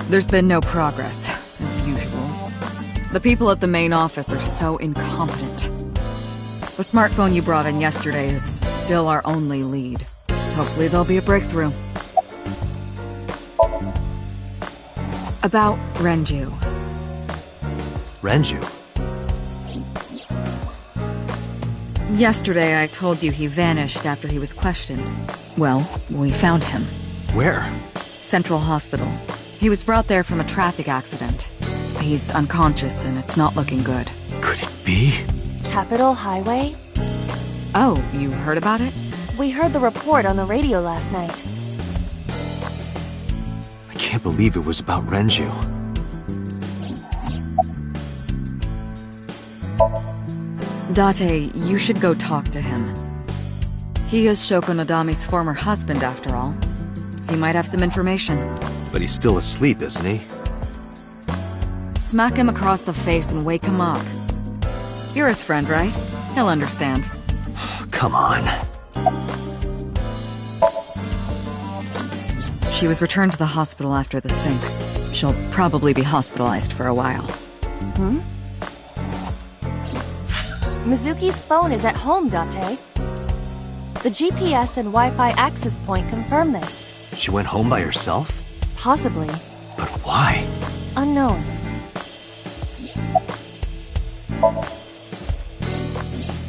There's been no progress, as usual. The people at the main office are so incompetent. The smartphone you brought in yesterday is still our only lead. Hopefully there'll be a breakthrough. About Renju. Renju? Yesterday I told you he vanished after he was questioned. Well, we found him. Where? Central Hospital. He was brought there from a traffic accident. He's unconscious and it's not looking good. Could it be? Capitol Highway? Oh, you heard about it? We heard the report on the radio last night. I can't believe it was about Renju. Date, you should go talk to him. He is Shoko Nadami's former husband, after all. He might have some information. But he's still asleep, isn't he? Smack him across the face and wake him up. You're his friend, right? He'll understand. Come on. She was returned to the hospital after the sync. She'll probably be hospitalized for a while. Mizuki's phone is at home, Date. The GPS and Wi-Fi access point confirm this. She went home by herself? Possibly. But why? Unknown.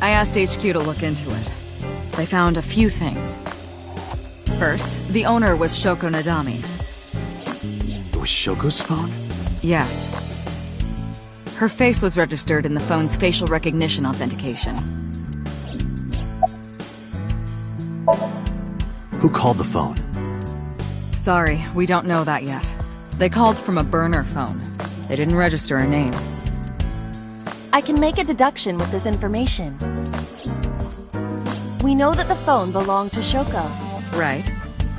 I asked HQ to look into it. They found a few things. First, the owner was Shoko Nadami. It was Shoko's phone? Yes. Her face was registered in the phone's facial recognition authentication. Who called the phone? Sorry, we don't know that yet. They called from a burner phone. They didn't register a name. I can make a deduction with this information. We know that the phone belonged to Shoko. Right.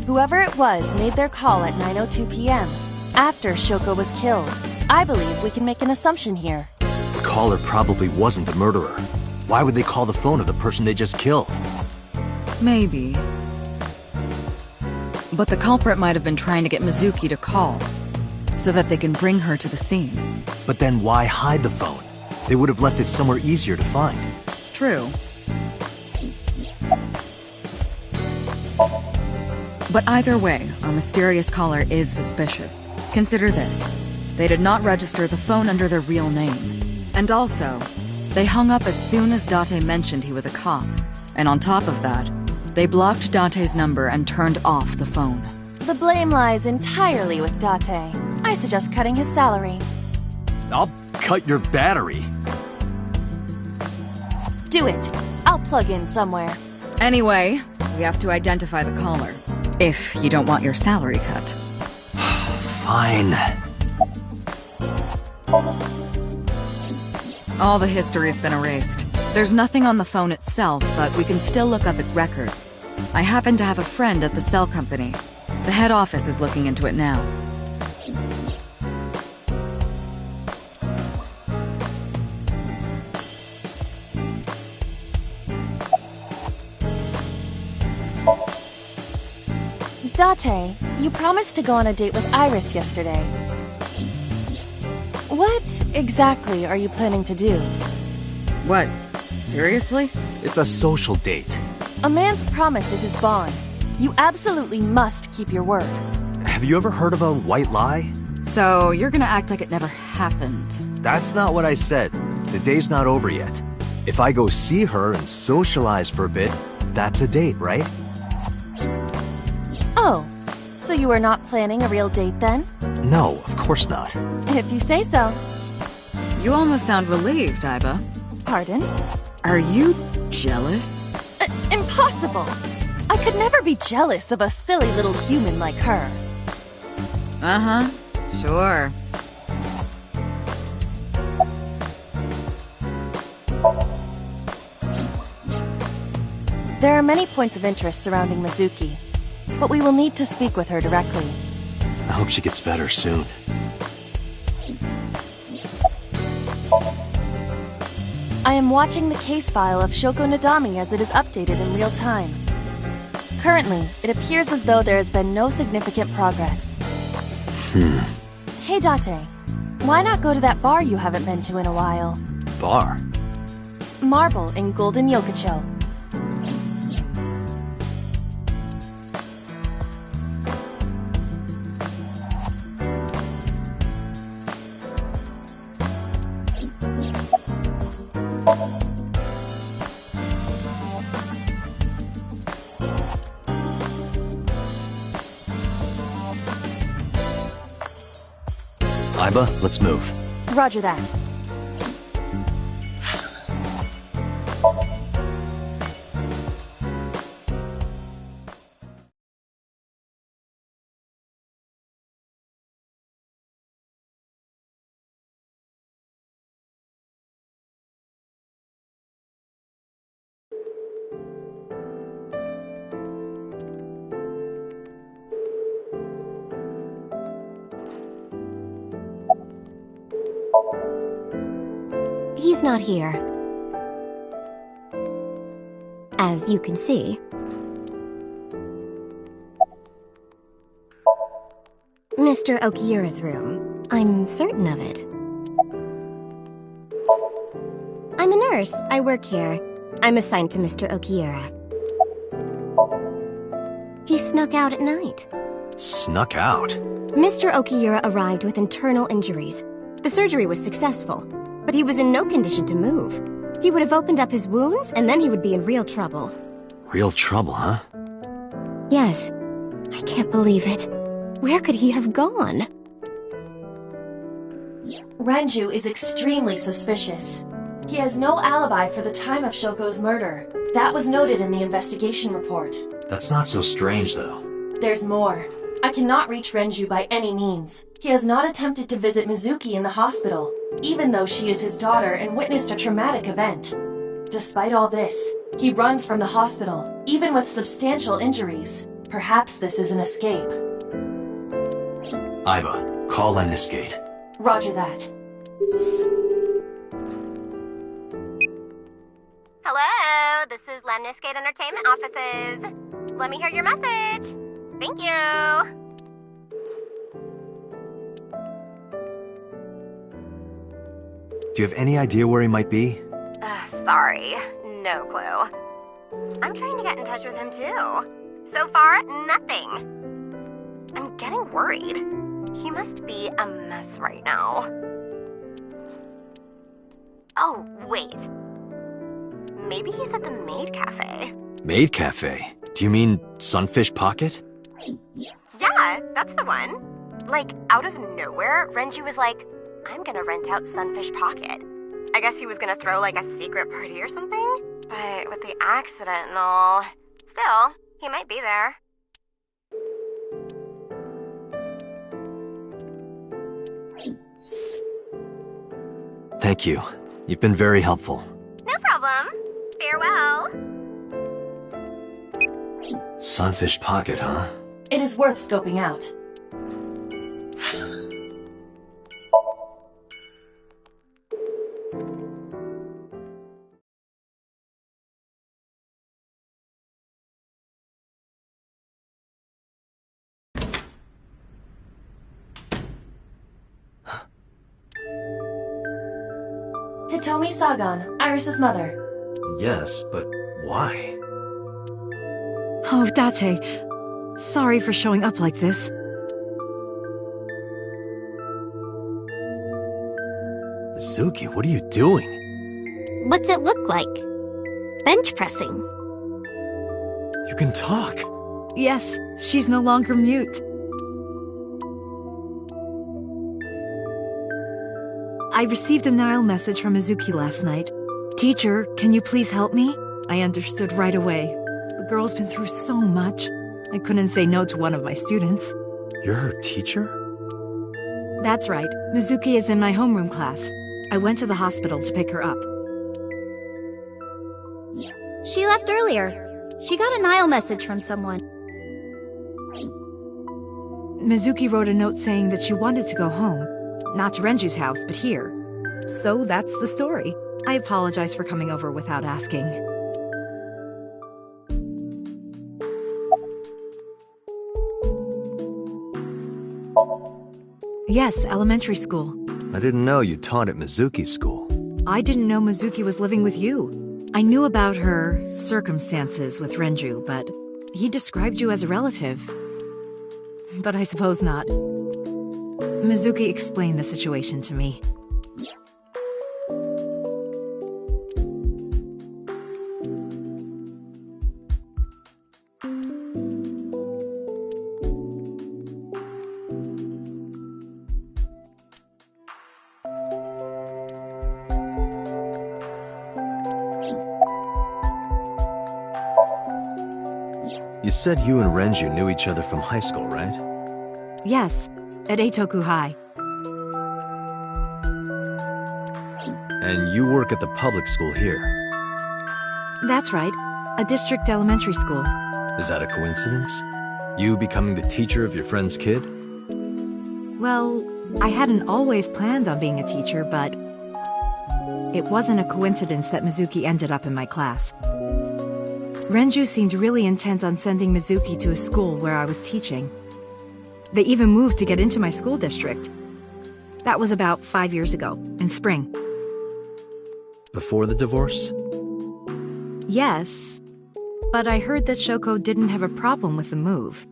Whoever it was made their call at 9:02 p.m. after Shoko was killed. I believe we can make an assumption here. The caller probably wasn't the murderer. Why would they call the phone of the person they just killed? Maybe. But the culprit might have been trying to get Mizuki to call, so that they can bring her to the scene. But then why hide the phone? They would have left it somewhere easier to find. True. But either way, our mysterious caller is suspicious. Consider this. They did not register the phone under their real name. And also, they hung up as soon as Date mentioned he was a cop. And on top of that, they blocked Date's number and turned off the phone. The blame lies entirely with Date. I suggest cutting his salary. I'll cut your battery. Do it. I'll plug in somewhere. Anyway, we have to identify the caller. If you don't want your salary cut. Fine. All the history's been erased. There's nothing on the phone itself, but we can still look up its records. I happen to have a friend at the cell company. The head office is looking into it now. Date, you promised to go on a date with Iris yesterday. What exactly are you planning to do? What? Seriously? It's a social date. A man's promise is his bond. You absolutely must keep your word. Have you ever heard of a white lie? So, you're gonna act like it never happened. That's not what I said. The day's not over yet. If I go see her and socialize for a bit, that's a date, right? Oh, so you are not planning a real date then? No, of course not. If you say so. You almost sound relieved, Iba. Pardon? Are you jealous? Impossible! I could never be jealous of a silly little human like her. Uh-huh. Sure. There are many points of interest surrounding Mizuki, but we will need to speak with her directly. I hope she gets better soon. I am watching the case file of Shoko Nadami as it is updated in real time. Currently, it appears as though there has been no significant progress. Hey, Date. Why not go to that bar you haven't been to in a while? Bar? Marble in Golden Yokocho. Iba, let's move. Roger that. He's not here. As you can see. Mr. Okiura's room. I'm certain of it. I'm a nurse. I work here. I'm assigned to Mr. Okiura. He snuck out at night. Snuck out? Mr. Okiura arrived with internal injuries. The surgery was successful, but he was in no condition to move. He would have opened up his wounds, and then he would be in real trouble. Real trouble, huh? Yes. I can't believe it. Where could he have gone? Renju is extremely suspicious. He has no alibi for the time of Shoko's murder. That was noted in the investigation report. That's not so strange, though. There's more. I cannot reach Renju by any means. He has not attempted to visit Mizuki in the hospital, even though she is his daughter and witnessed a traumatic event. Despite all this, he runs from the hospital, even with substantial injuries. Perhaps this is an escape. Iba, call Lemniscate. Roger that. Hello, this is Lemniscate Entertainment Offices. Let me hear your message. Thank you. Do you have any idea where he might be? Sorry, no clue. I'm trying to get in touch with him too. So far, nothing. I'm getting worried. He must be a mess right now. Oh, wait. Maybe he's at the Maid Cafe. Maid Cafe? Do you mean Sunfish Pocket? Yeah, that's the one. Like, out of nowhere, Renju was like, I'm gonna rent out Sunfish Pocket. I guess he was gonna throw like a secret party or something? But with the accident and all, still, he might be there. Thank you. You've been very helpful. No problem. Farewell. Sunfish Pocket, huh? It is worth scoping out. Hitomi Sagan, Iris's mother. Yes, but why? Oh, Date. Sorry for showing up like this. Mizuki, what are you doing? What's it look like? Bench pressing. You can talk. Yes, she's no longer mute. I received a Nile message from Mizuki last night. Teacher, can you please help me? I understood right away. The girl's been through so much. I couldn't say no to one of my students. You're her teacher? That's right. Mizuki is in my homeroom class. I went to the hospital to pick her up. She left earlier. She got a Nile message from someone. Mizuki wrote a note saying that she wanted to go home. Not to Renju's house, but here. So that's the story. I apologize for coming over without asking. Yes, elementary school. I didn't know you taught at Mizuki's school. I didn't know Mizuki was living with you. I knew about her circumstances with Renju, but he described you as a relative. But I suppose not. Mizuki explained the situation to me. You said you and Renju knew each other from high school, right? Yes, at Eitoku High. And you work at the public school here. That's right, a district elementary school. Is that a coincidence? You becoming the teacher of your friend's kid? Well, I hadn't always planned on being a teacher, but it wasn't a coincidence that Mizuki ended up in my class. Renju seemed really intent on sending Mizuki to a school where I was teaching. They even moved to get into my school district. That was about 5 years ago, in spring. Before the divorce? Yes, but I heard that Shoko didn't have a problem with the move.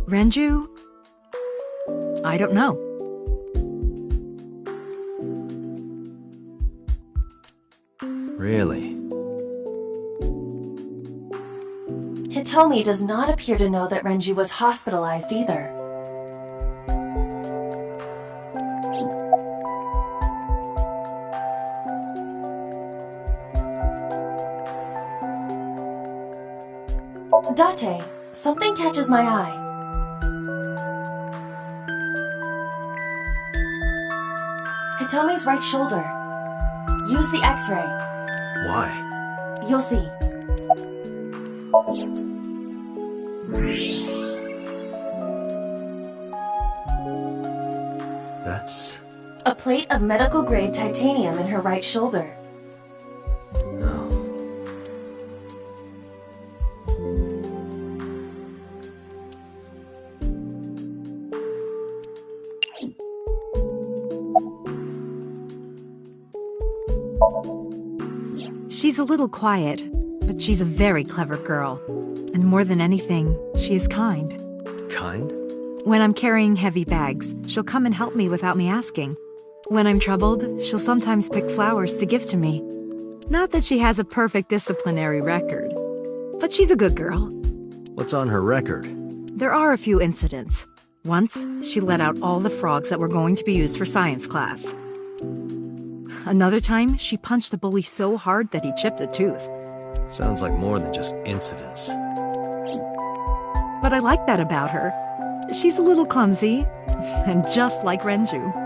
Renju? I don't know. Really? Hitomi does not appear to know that Renju was hospitalized either. Date, something catches my eye. Hitomi's right shoulder. Use the X-ray. Why? You'll see. That's... A plate of medical-grade titanium in her right shoulder. no. She's a little quiet, but she's a very clever girl. And more than anything, she is kind. Kind? When I'm carrying heavy bags, she'll come and help me without me asking. When I'm troubled, she'll sometimes pick flowers to give to me. Not that she has a perfect disciplinary record, but she's a good girl. What's on her record? There are a few incidents. Once, she let out all the frogs that were going to be used for science class. Another time, she punched a bully so hard that he chipped a tooth. Sounds like more than just incidents. But I like that about her. She's a little clumsy, and just like Renju.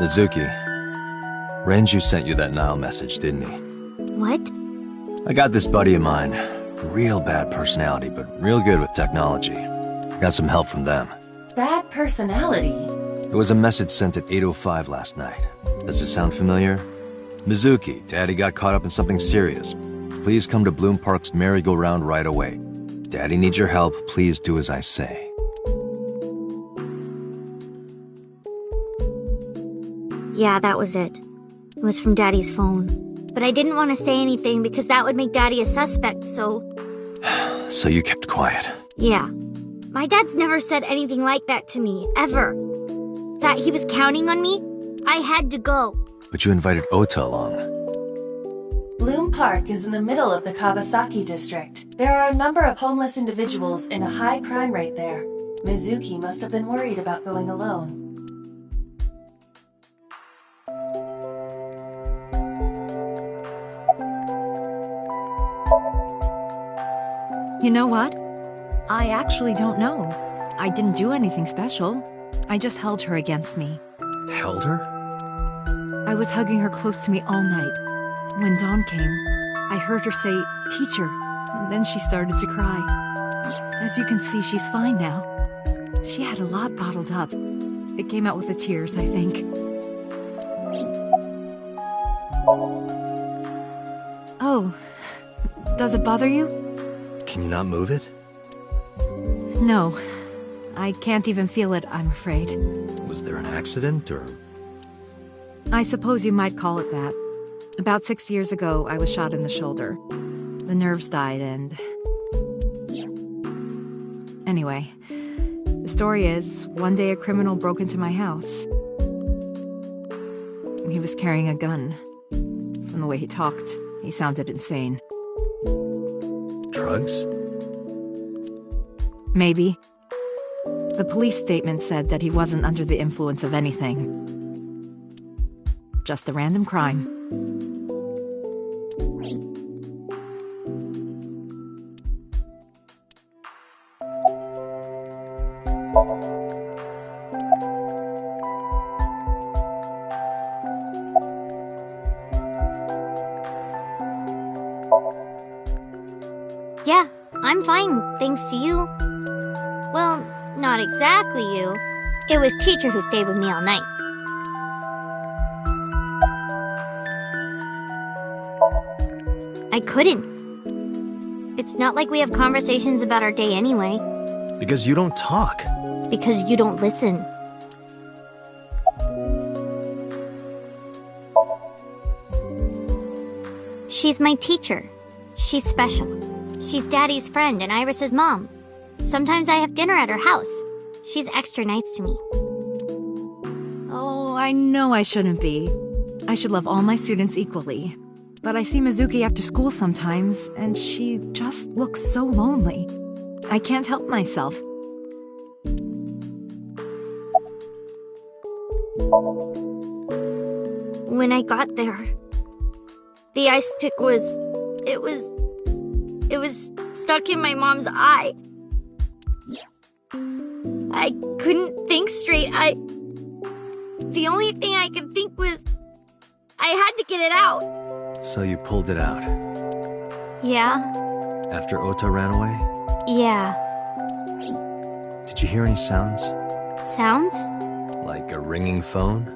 Mizuki, Renju sent you that Nile message, didn't he? What? I got this buddy of mine. Real bad personality, but real good with technology. I got some help from them. Bad personality. It was a message sent at 8:05 last night. Does it sound familiar? Mizuki, Daddy got caught up in something serious. Please come to Bloom Park's merry-go-round right away. Daddy needs your help. Please do as I say. Yeah, that was it. It was from Daddy's phone. But I didn't want to say anything because that would make Daddy a suspect, so... So you kept quiet. Yeah. My dad's never said anything like that to me, ever. That he was counting on me, I had to go. But you invited Ota along. Bloom Park is in the middle of the Kawasaki district. There are a number of homeless individuals and a high crime rate there. Mizuki must have been worried about going alone. You know what? I actually don't know. I didn't do anything special. I just held her against me. Held her? I was hugging her close to me all night. When dawn came, I heard her say, "Teacher," and then she started to cry. As you can see, she's fine now. She had a lot bottled up. It came out with the tears, I think. Oh, does it bother you? Can you not move it? No, I can't even feel it, I'm afraid. Was there an accident, or...? I suppose you might call it that. About 6 years ago, I was shot in the shoulder. The nerves died and... Anyway, the story is, one day a criminal broke into my house. He was carrying a gun. From the way he talked, he sounded insane. Drugs? Maybe. The police statement said that he wasn't under the influence of anything. Just a random crime. Yeah, I'm fine, thanks to you. Well, not exactly you. It was teacher who stayed with me all night. I couldn't. It's not like we have conversations about our day anyway. Because you don't talk. Because you don't listen. She's my teacher. She's special. She's Daddy's friend and Iris's mom. Sometimes I have dinner at her house. She's extra nice to me. Oh, I know I shouldn't be. I should love all my students equally. But I see Mizuki after school sometimes, and she just looks so lonely. I can't help myself. When I got there, the ice pick was stuck in my mom's eye. I couldn't think straight. The only thing I could think was I had to get it out. So you pulled it out? Yeah. After Ota ran away? Yeah. Did you hear any sounds? Sounds? Like a ringing phone?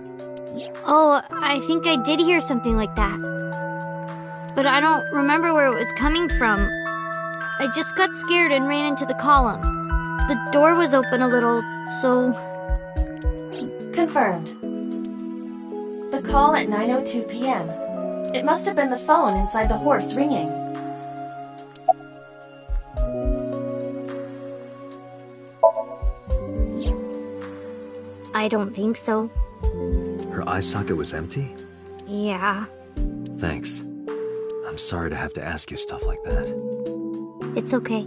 Oh, I think I did hear something like that. But I don't remember where it was coming from. I just got scared and ran into the column. The door was open a little, so... Confirmed. The call at 9:02 p.m. It must have been the phone inside the horse ringing. I don't think so. Her eye socket was empty? Yeah. Thanks. I'm sorry to have to ask you stuff like that. It's okay.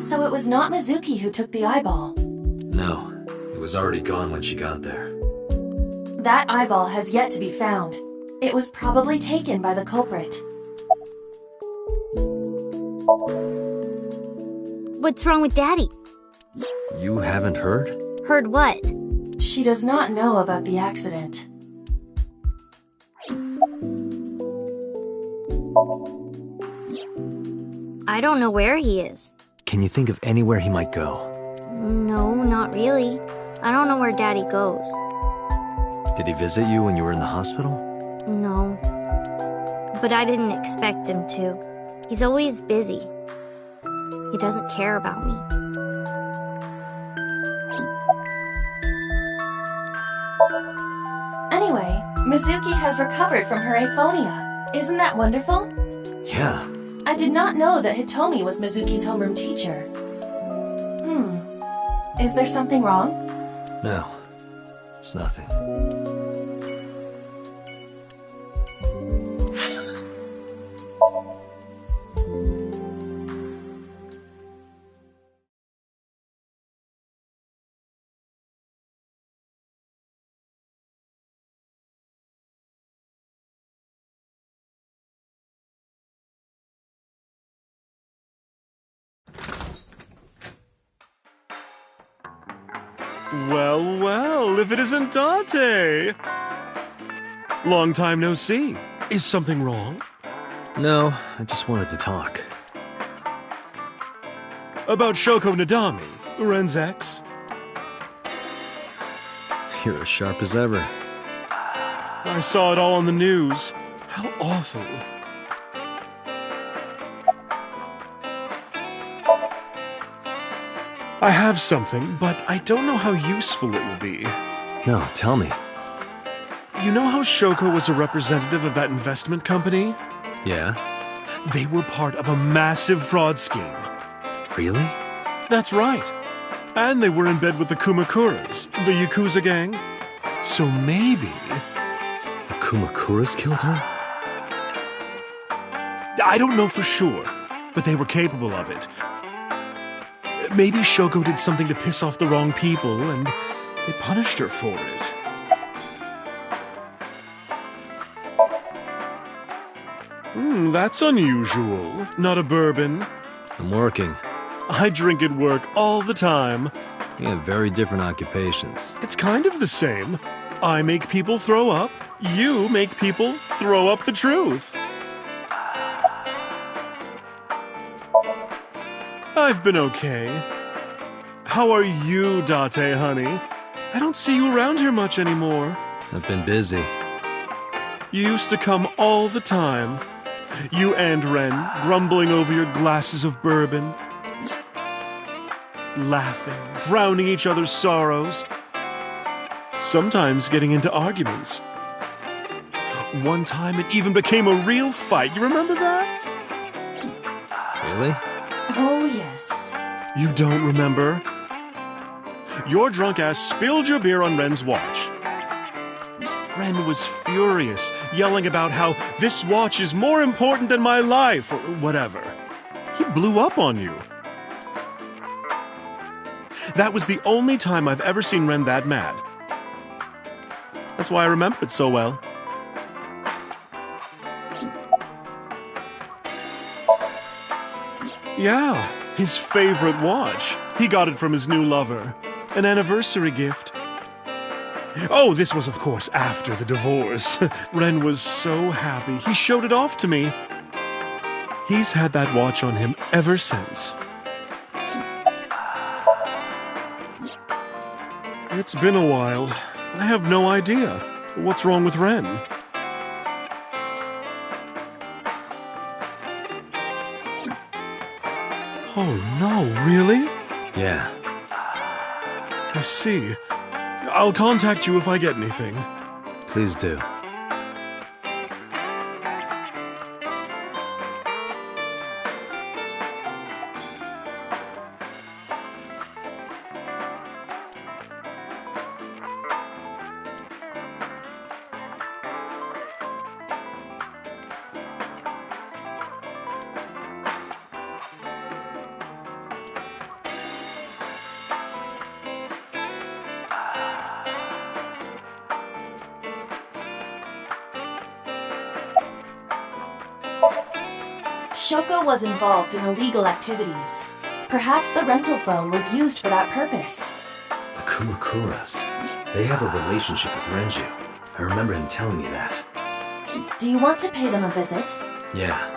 So it was not Mizuki who took the eyeball. No, it was already gone when she got there. That eyeball has yet to be found. It was probably taken by the culprit. What's wrong with Daddy? You haven't heard? Heard what? She does not know about the accident. I don't know where he is. Can you think of anywhere he might go? No, not really. I don't know where Daddy goes. Did he visit you when you were in the hospital? No. But I didn't expect him to. He's always busy. He doesn't care about me. Anyway, Mizuki has recovered from her aphonia. Isn't that wonderful? Yeah. I did not know that Hitomi was Mizuki's homeroom teacher. Is there something wrong? No. It's nothing. Well, well, if it isn't Dante! Long time no see. Is something wrong? No, I just wanted to talk. About Shoko Nadami, Ren's ex? You're as sharp as ever. I saw it all on the news. How awful. I have something, but I don't know how useful it will be. No, tell me. You know how Shoko was a representative of that investment company? Yeah? They were part of a massive fraud scheme. Really? That's right. And they were in bed with the Kumakuras, the Yakuza gang. So maybe... The Kumakuras killed her? I don't know for sure, but they were capable of it. Maybe Shoko did something to piss off the wrong people, and they punished her for it. That's unusual. Not a bourbon. I'm working. I drink at work all the time. We have very different occupations. It's kind of the same. I make people throw up. You make people throw up the truth. I've been okay. How are you, Date, honey? I don't see you around here much anymore. I've been busy. You used to come all the time. You and Ren, grumbling over your glasses of bourbon. Laughing, drowning each other's sorrows. Sometimes getting into arguments. One time it even became a real fight. You remember that? Really? Oh, yes. You don't remember? Your drunk ass spilled your beer on Ren's watch. Ren was furious, yelling about how this watch is more important than my life, or whatever. He blew up on you. That was the only time I've ever seen Ren that mad. That's why I remember it so well. Yeah, his favorite watch. He got it from his new lover. An anniversary gift. Oh, this was, of course, after the divorce. Ren was so happy. He showed it off to me. He's had that watch on him ever since. It's been a while. I have no idea. What's wrong with Ren? Oh, no, really? Yeah. I see. I'll contact you if I get anything. Please do. Shoko was involved in illegal activities. Perhaps the rental phone was used for that purpose. The Kumakuras. They have a relationship with Renju. I remember him telling me that. Do you want to pay them a visit? Yeah.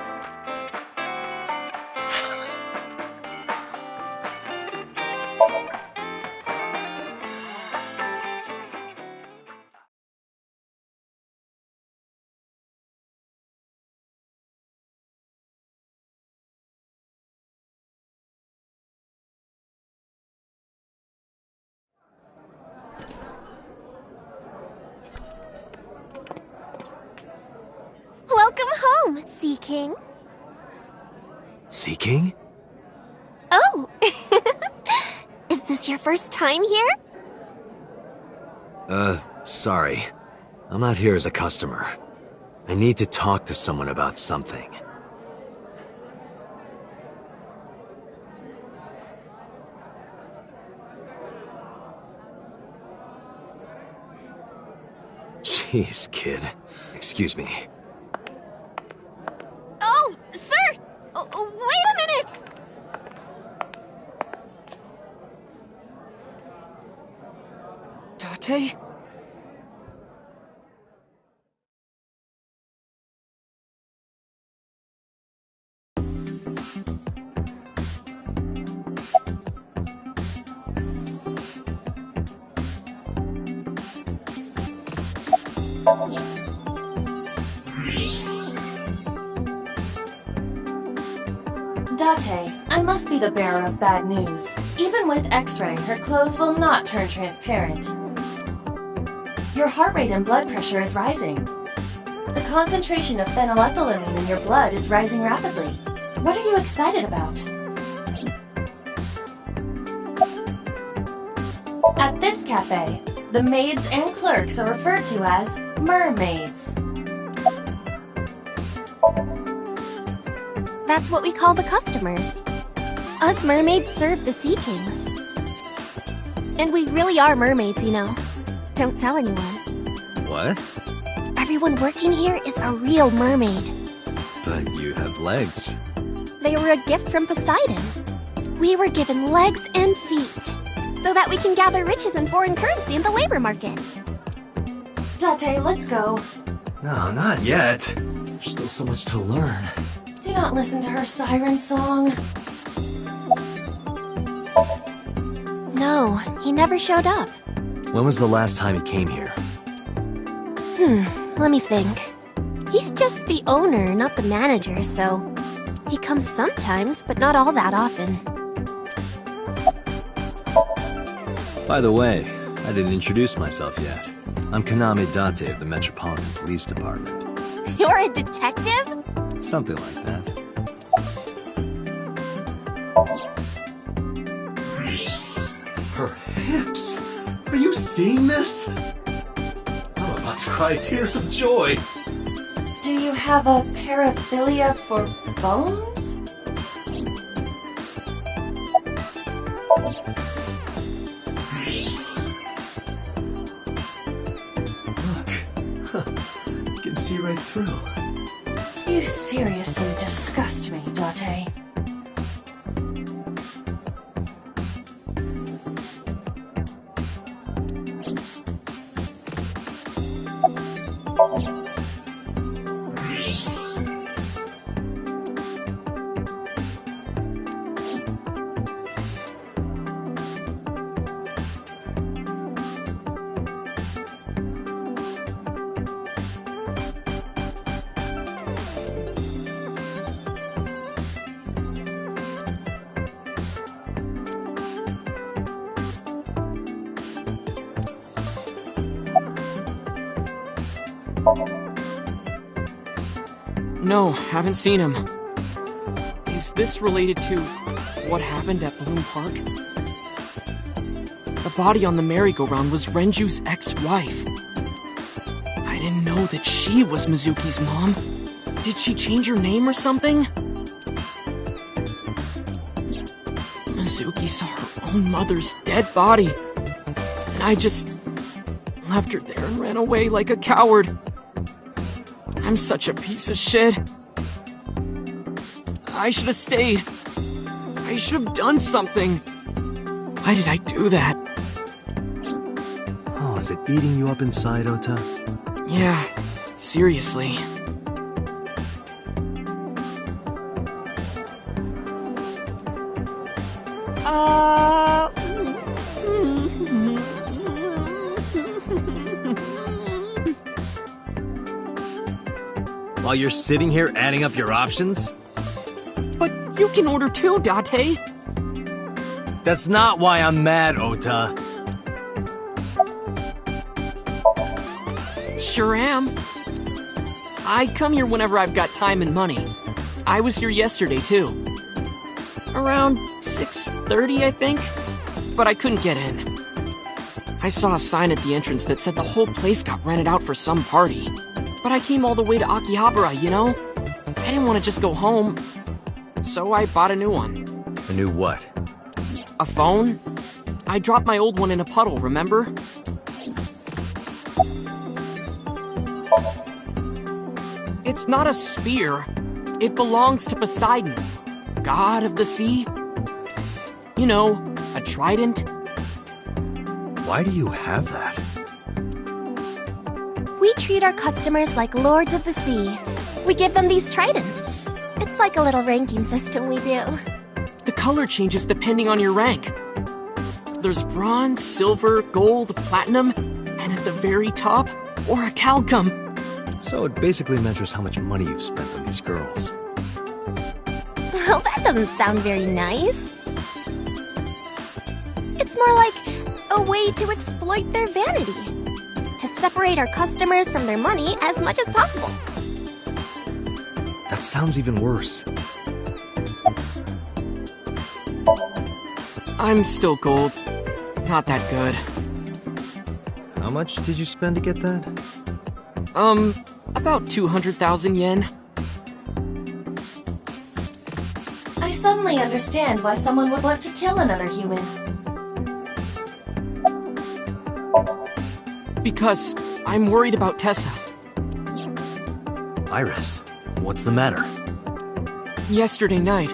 Welcome home, Sea King. Sea King? Oh! Is this your first time here? Sorry. I'm not here as a customer. I need to talk to someone about something. Jeez, kid. Excuse me. Oh, sir! Wait a minute! Date? Date, I must be the bearer of bad news. Even with X-ray, her clothes will not turn transparent. Your heart rate and blood pressure is rising. The concentration of phenylethylamine in your blood is rising rapidly. What are you excited about? At this cafe, the maids and clerks are referred to as mermaids. That's what we call the customers. Us mermaids serve the sea kings. And we really are mermaids, you know. Don't tell anyone. What? Everyone working here is a real mermaid. But you have legs. They were a gift from Poseidon. We were given legs and feet, so that we can gather riches and foreign currency in the labor market. Date, let's go. No, not yet. There's still so much to learn. Do not listen to her siren song. No, he never showed up. When was the last time he came here? Let me think. He's just the owner, not the manager, so he comes sometimes, but not all that often. By the way, I didn't introduce myself yet. I'm Kaname Date of the Metropolitan Police Department. You're a detective? Something like that. Her hips! Are you seeing this? I'm about to cry tears of joy. Do you have a paraphilia for bones? Look. You can see right through. You seriously disgust me, Date. No, haven't seen him. Is this related to what happened at Bloom Park? The body on the merry-go-round was Renju's ex-wife. I didn't know that she was Mizuki's mom. Did she change her name or something? Mizuki saw her own mother's dead body, and I just left her there and ran away like a coward. I'm such a piece of shit. I should have stayed. I should have done something. Why did I do that? Oh, is it eating you up inside, Ota? Yeah, seriously. While you're sitting here adding up your options? But you can order too, Date. That's not why I'm mad, Ota. Sure am. I come here whenever I've got time and money. I was here yesterday, too. Around 6:30, I think. But I couldn't get in. I saw a sign at the entrance that said the whole place got rented out for some party. But I came all the way to Akihabara, you know? I didn't want to just go home. So I bought a new one. A new what? A phone? I dropped my old one in a puddle, remember? It's not a spear. It belongs to Poseidon, god of the sea. You know, a trident. Why do you have that? We treat our customers like lords of the sea. We give them these tridents. It's like a little ranking system we do. The color changes depending on your rank. There's bronze, silver, gold, platinum, And at the very top, orichalcum. So it basically measures how much money you've spent on these girls. Well, that doesn't sound very nice. It's more like a way to exploit their vanity. To separate our customers from their money as much as possible. That sounds even worse. I'm still gold. Not that good. How much did you spend to get that? About 200,000 yen. I suddenly understand why someone would want to kill another human. Because I'm worried about Tessa. Iris, what's the matter? Yesterday night.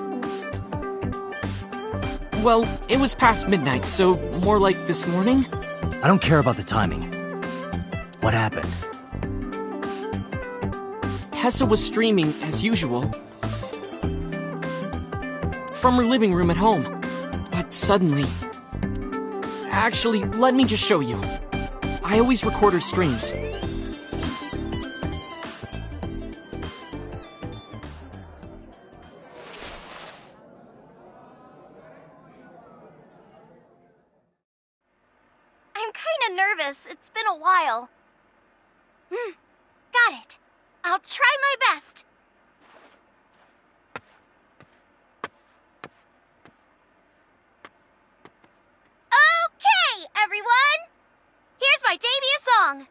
Well, it was past midnight, so more like this morning. I don't care about the timing. What happened? Tessa was streaming, as usual, from her living room at home. But suddenly... Actually, let me just show you. I always record her streams. I'm kinda nervous. It's been a while. Got it. I'll try my best. Okay, everyone! Here's my debut song.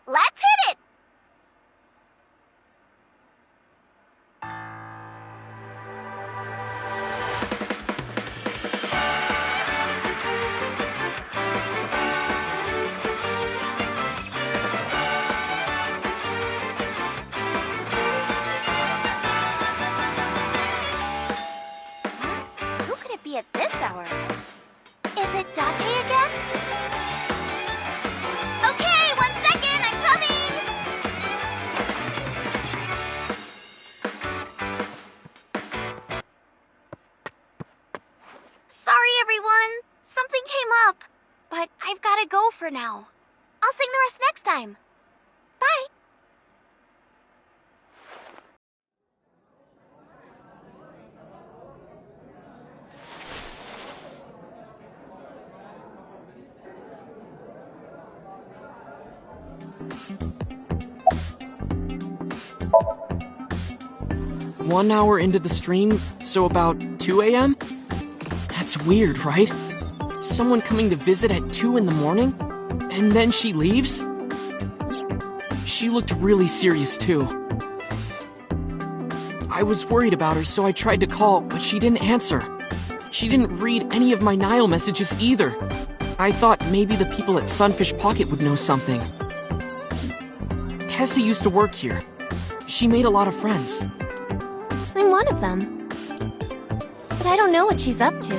Let's hit it! Who could it be at this hour? Is it Date again? Okay, 1 second, I'm coming! Sorry, everyone. Something came up. But I've gotta go for now. I'll sing the rest next time. Bye! One hour into the stream, so about 2 a.m.? That's weird, right? Someone coming to visit at 2 in the morning? And then she leaves? She looked really serious, too. I was worried about her, so I tried to call, but she didn't answer. She didn't read any of my Nile messages either. I thought maybe the people at Sunfish Pocket would know something. Tessa used to work here. She made a lot of friends. I'm one of them. But I don't know what she's up to.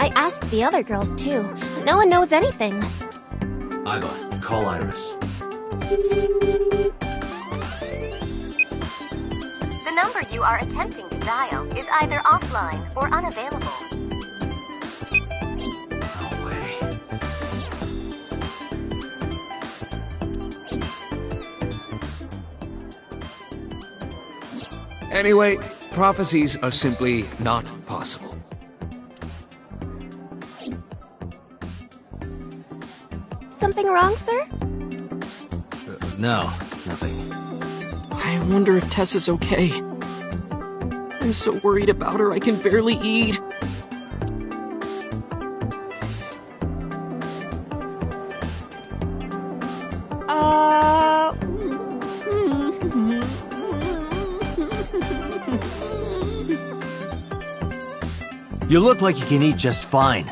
I asked the other girls too, but no one knows anything. Iva, call Iris. The number you are attempting to dial is either offline or unavailable. No way. Anyway, prophecies are simply not possible. Something wrong, sir? No, nothing. I wonder if Tessa's okay. I'm so worried about her I can barely eat. You look like you can eat just fine.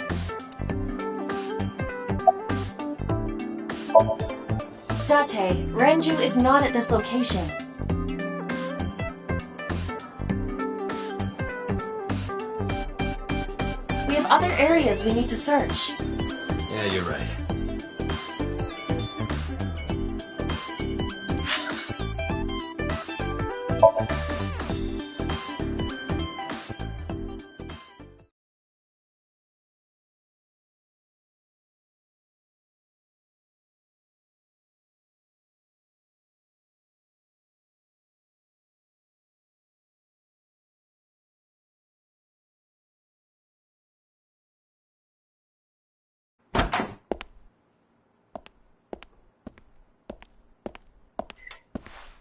Date, Renju is not at this location. We have other areas we need to search. Yeah, you're right.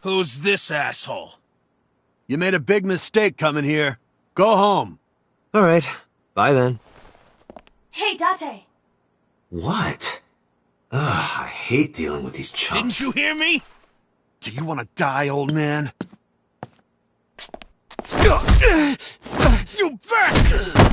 Who's this asshole? You made a big mistake coming here. Go home. All right. Bye then. Hey, Date! What? Ugh, I hate dealing with these chumps. Didn't you hear me? Do you want to die, old man? You bastard!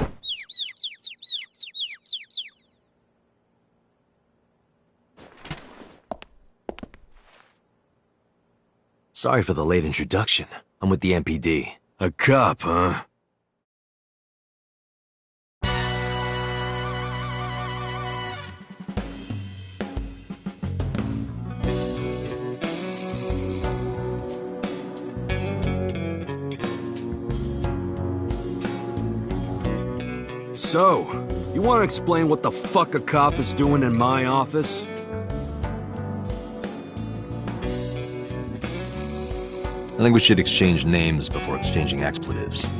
Sorry for the late introduction. I'm with the MPD. A cop, huh? So, you want to explain what the fuck a cop is doing in my office? I think we should exchange names before exchanging expletives.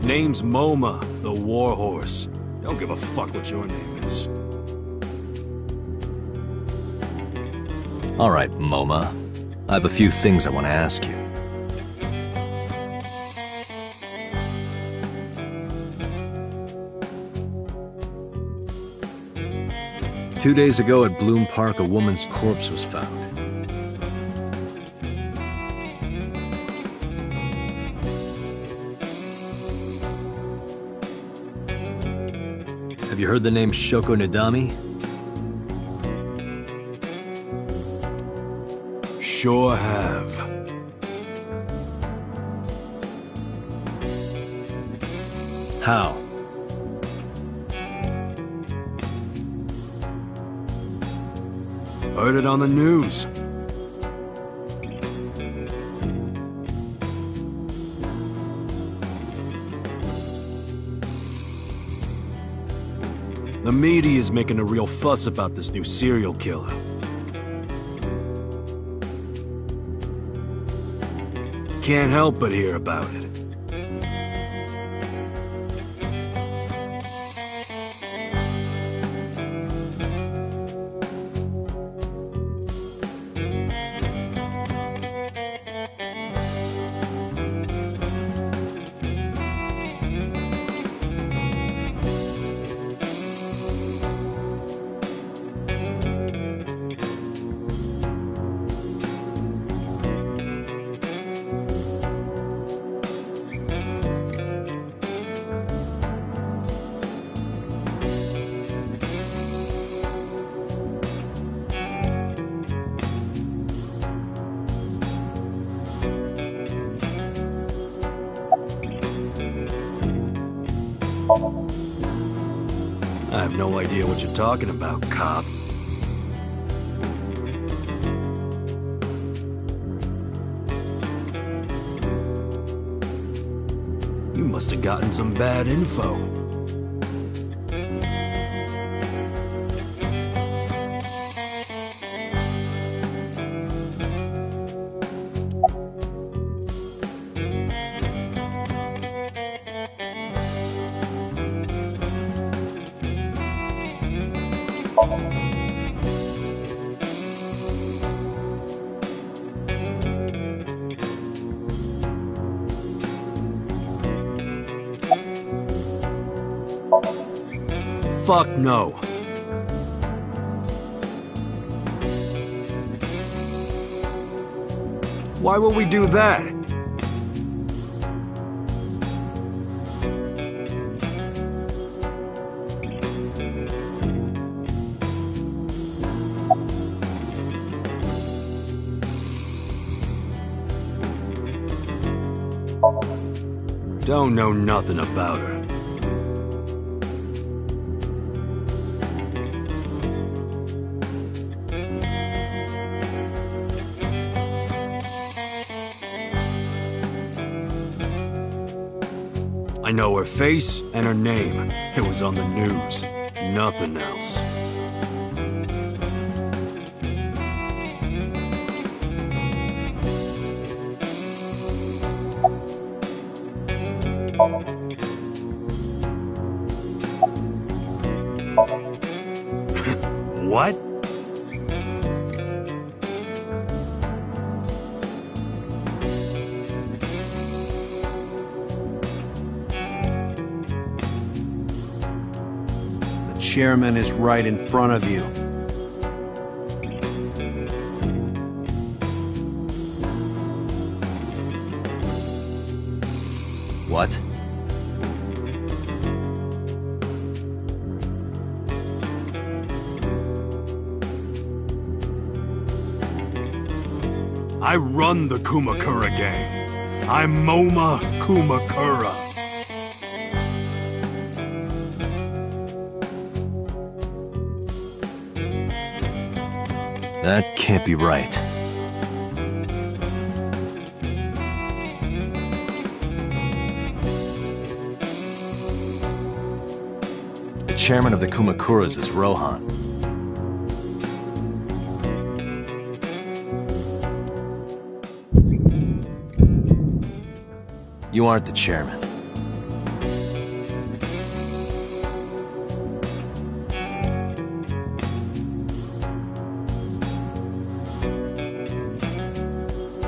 Name's Moma, the warhorse. Don't give a fuck what your name is. All right, Moma. I have a few things I want to ask you. Two days ago at Bloom Park, a woman's corpse was found. Have you heard the name Shoko Nadami? Sure have. How? Heard it on the news. The media is making a real fuss about this new serial killer. Can't help but hear about it. I have no idea what you're talking about, cop. You must have gotten some bad info. Fuck no. Why would we do that? Don't know nothing about her. I know her face and her name. It was on the news. Nothing else. chairman is right in front of you. What? I run the Kumakura gang. I'm Moma Kumakura. That can't be right. The chairman of the Kumakuras is Rohan. You aren't the chairman.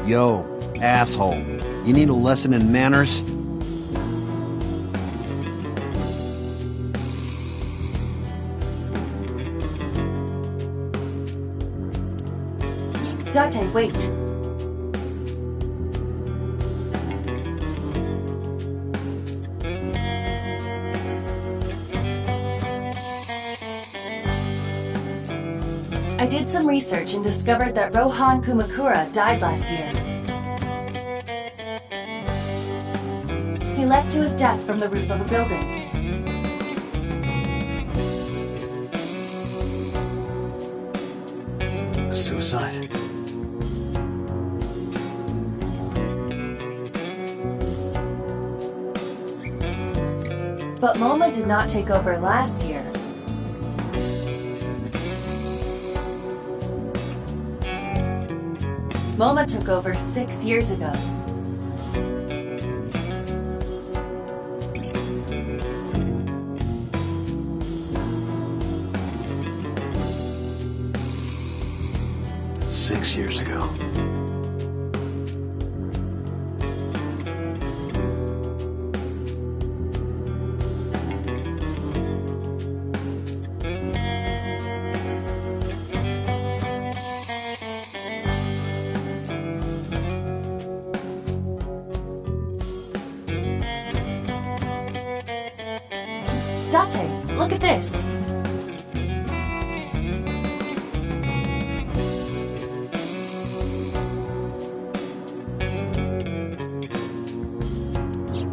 Yo, asshole. You need a lesson in manners? Date, wait. I did some research and discovered that Rohan Kumakura died last year. He leapt to his death from the roof of a building. Suicide? But Moma did not take over last year. Moma took over 6 years ago. Six years ago. Date, look at this.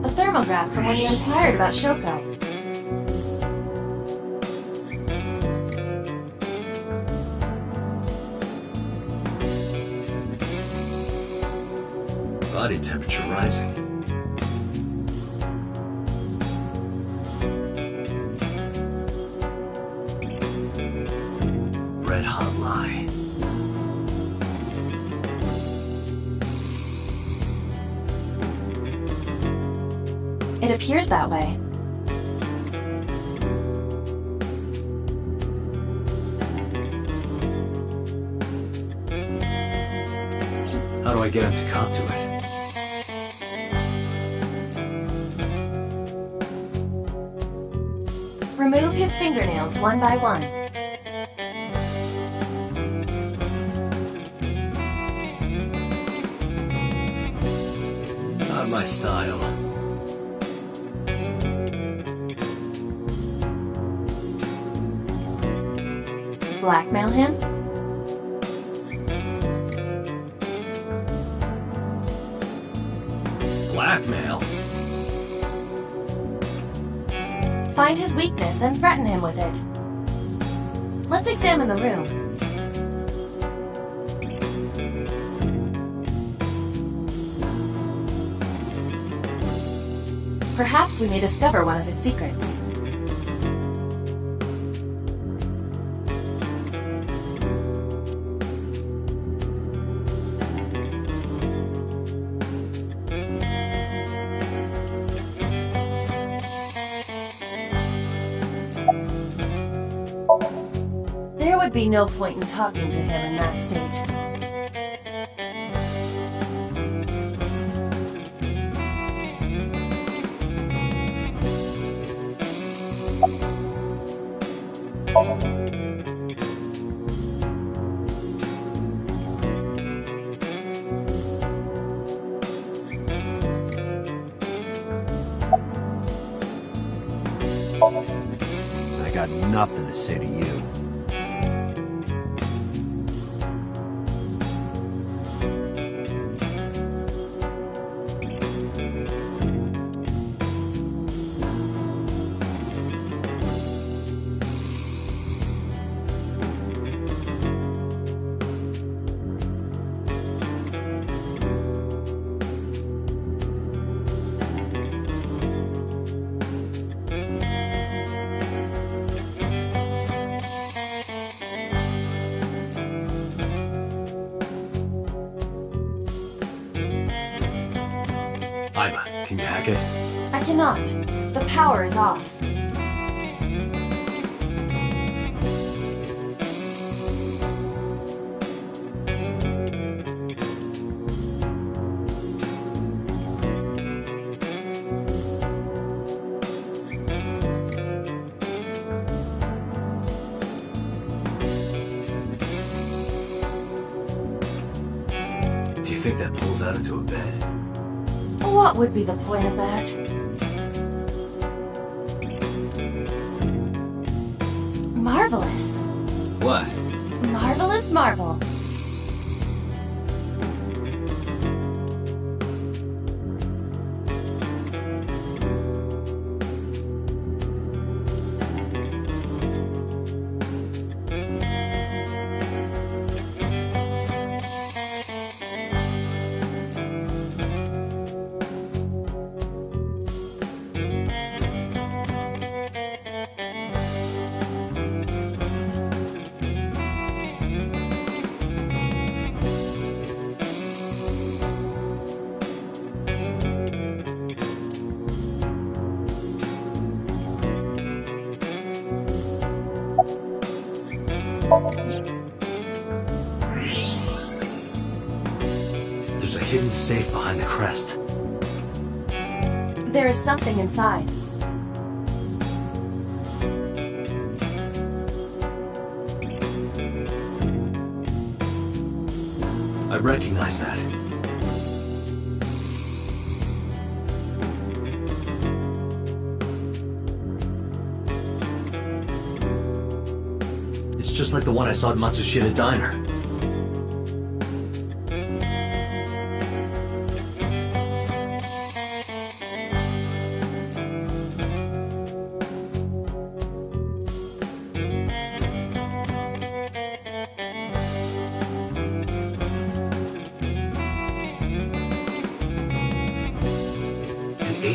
A thermograph from when you inquired about Shoko. Body temperature rising. Red hot lie. It appears that way. How do I get him to cop to it? Remove his fingernails one by one. Not my style. Blackmail him? Blackmail? Find his weakness and threaten him with it. Let's examine the room. Perhaps we may discover one of his secrets. There would be no point in talking to him in that state. got nothing to say to you. Iba, can you hack it? I cannot. The power is off. Do you think that pulls out into a bed? What would be the point of that? Marvelous. What? Marvelous marble. There's a hidden safe behind the crest. There is something inside. I recognize that. It's just like the one I saw at Matsushita Diner.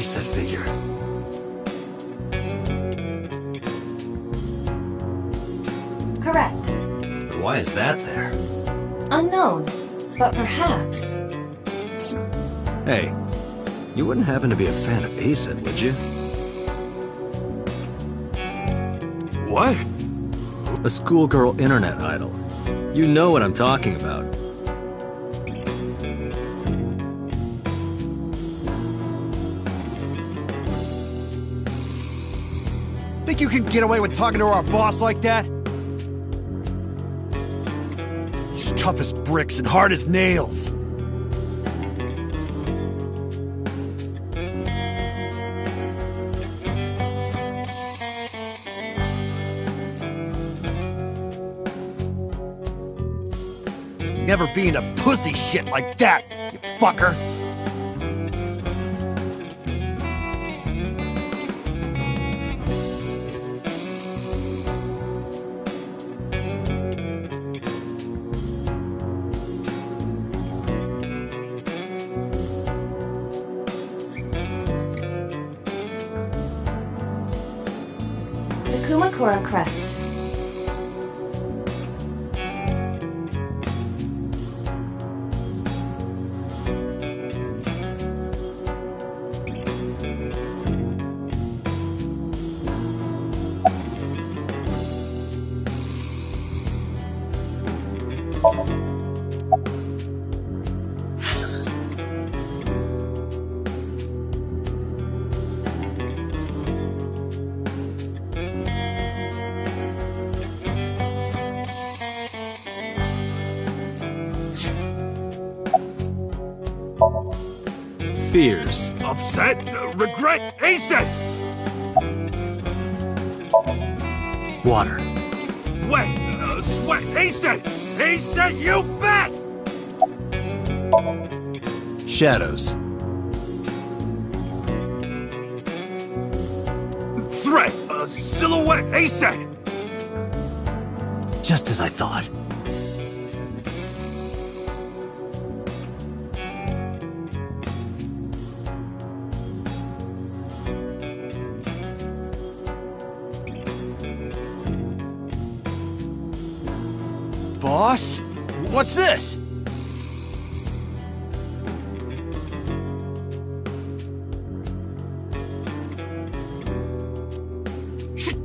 Set figure. Correct. But why is that there? Unknown, but perhaps. Hey, you wouldn't happen to be a fan of ACET, would you? What? A schoolgirl internet idol. You know what I'm talking about. Think you can get away with talking to our boss like that? He's tough as bricks and hard as nails. Never being a pussy shit like that, you fucker. Kumakura crest. Fears. Upset? Regret? ACET! Water. Wait, sweat. He said you bet! Shadows. Threat, silhouette, he said! Just as I thought. Boss? What's this?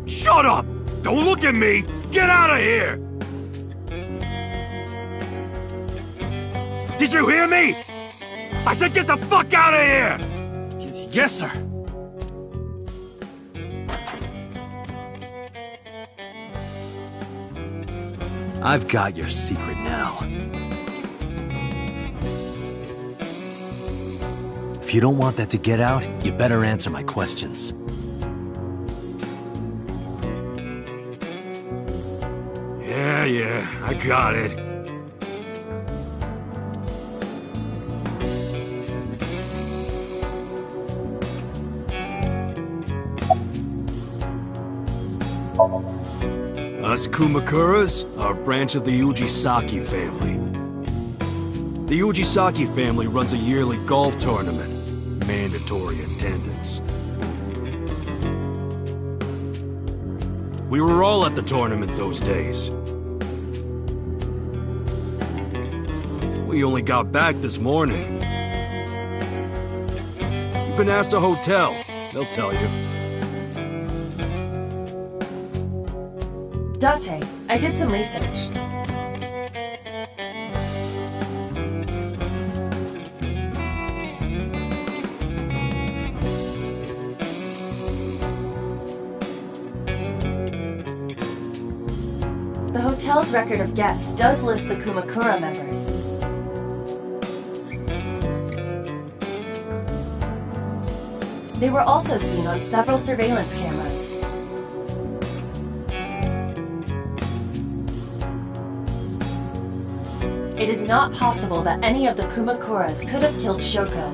Shut up! Don't look at me! Get out of here! Did you hear me? I said get the fuck out of here! Yes, sir. I've got your secret now. If you don't want that to get out, you better answer my questions. Yeah, I got it. Us Kumakuras are a branch of the Ujisaki family. The Ujisaki family runs a yearly golf tournament. Mandatory attendance. We were all at the tournament those days. We only got back this morning. You can ask the hotel. They'll tell you. Date, I did some research. The hotel's record of guests does list the Kumakura members. They were also seen on several surveillance cameras. It is not possible that any of the Kumakuras could have killed Shoko.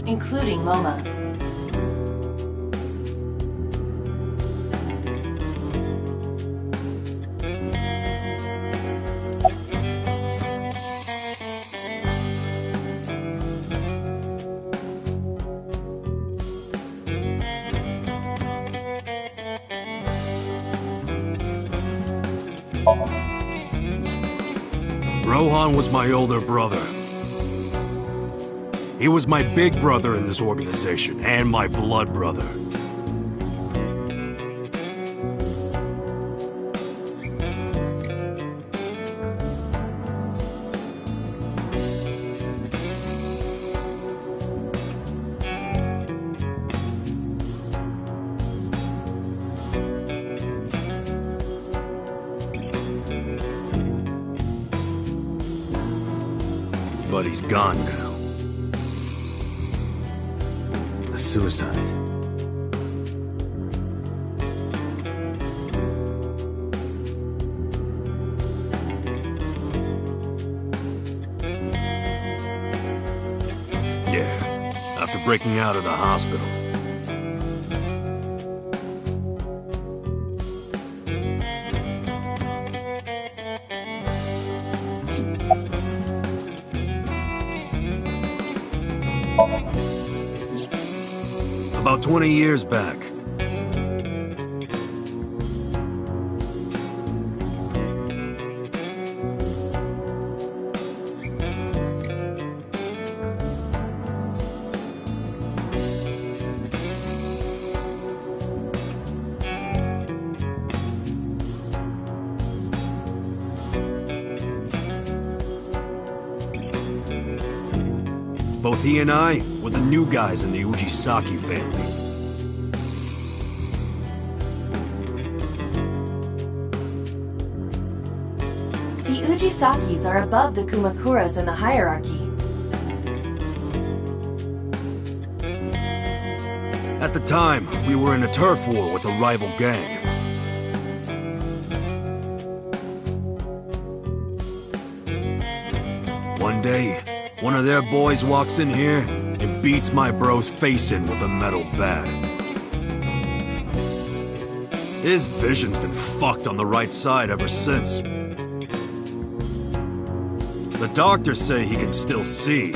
Including Moma. Rohan was my older brother. He was my big brother in this organization, and my blood brother. But he's gone now. A suicide. Yeah, after breaking out of the hospital. About 20 years back. Both he and I were the new guys in the Ujisaki family. The Ujisakis are above the Kumakuras in the hierarchy. At the time, we were in a turf war with a rival gang. One day, one of their boys walks in here and beats my bro's face in with a metal bat. His vision's been fucked on the right side ever since. The doctors say he can still see.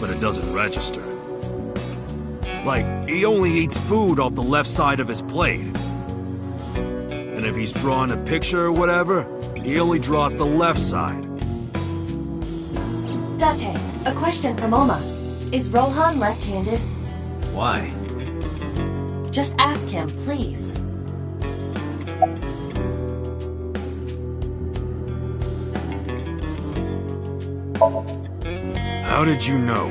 But it doesn't register. Like, he only eats food off the left side of his plate. And if he's drawing a picture or whatever, he only draws the left side. Date, a question from Oma. Is Rohan left-handed? Why? Just ask him, please. How did you know?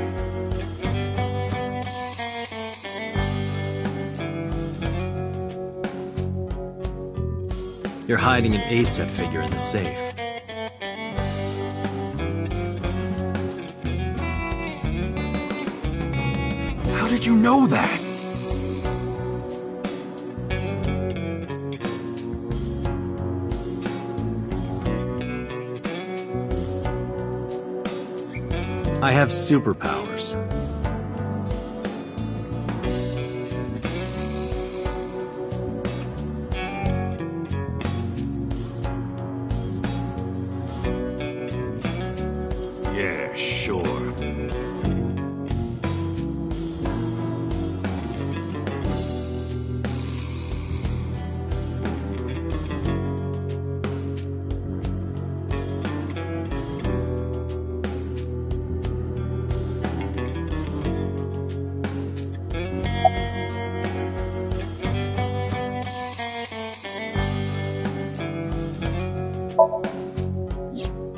You're hiding an A-set figure in the safe. How did you know that? I have superpowers. Yeah, sure.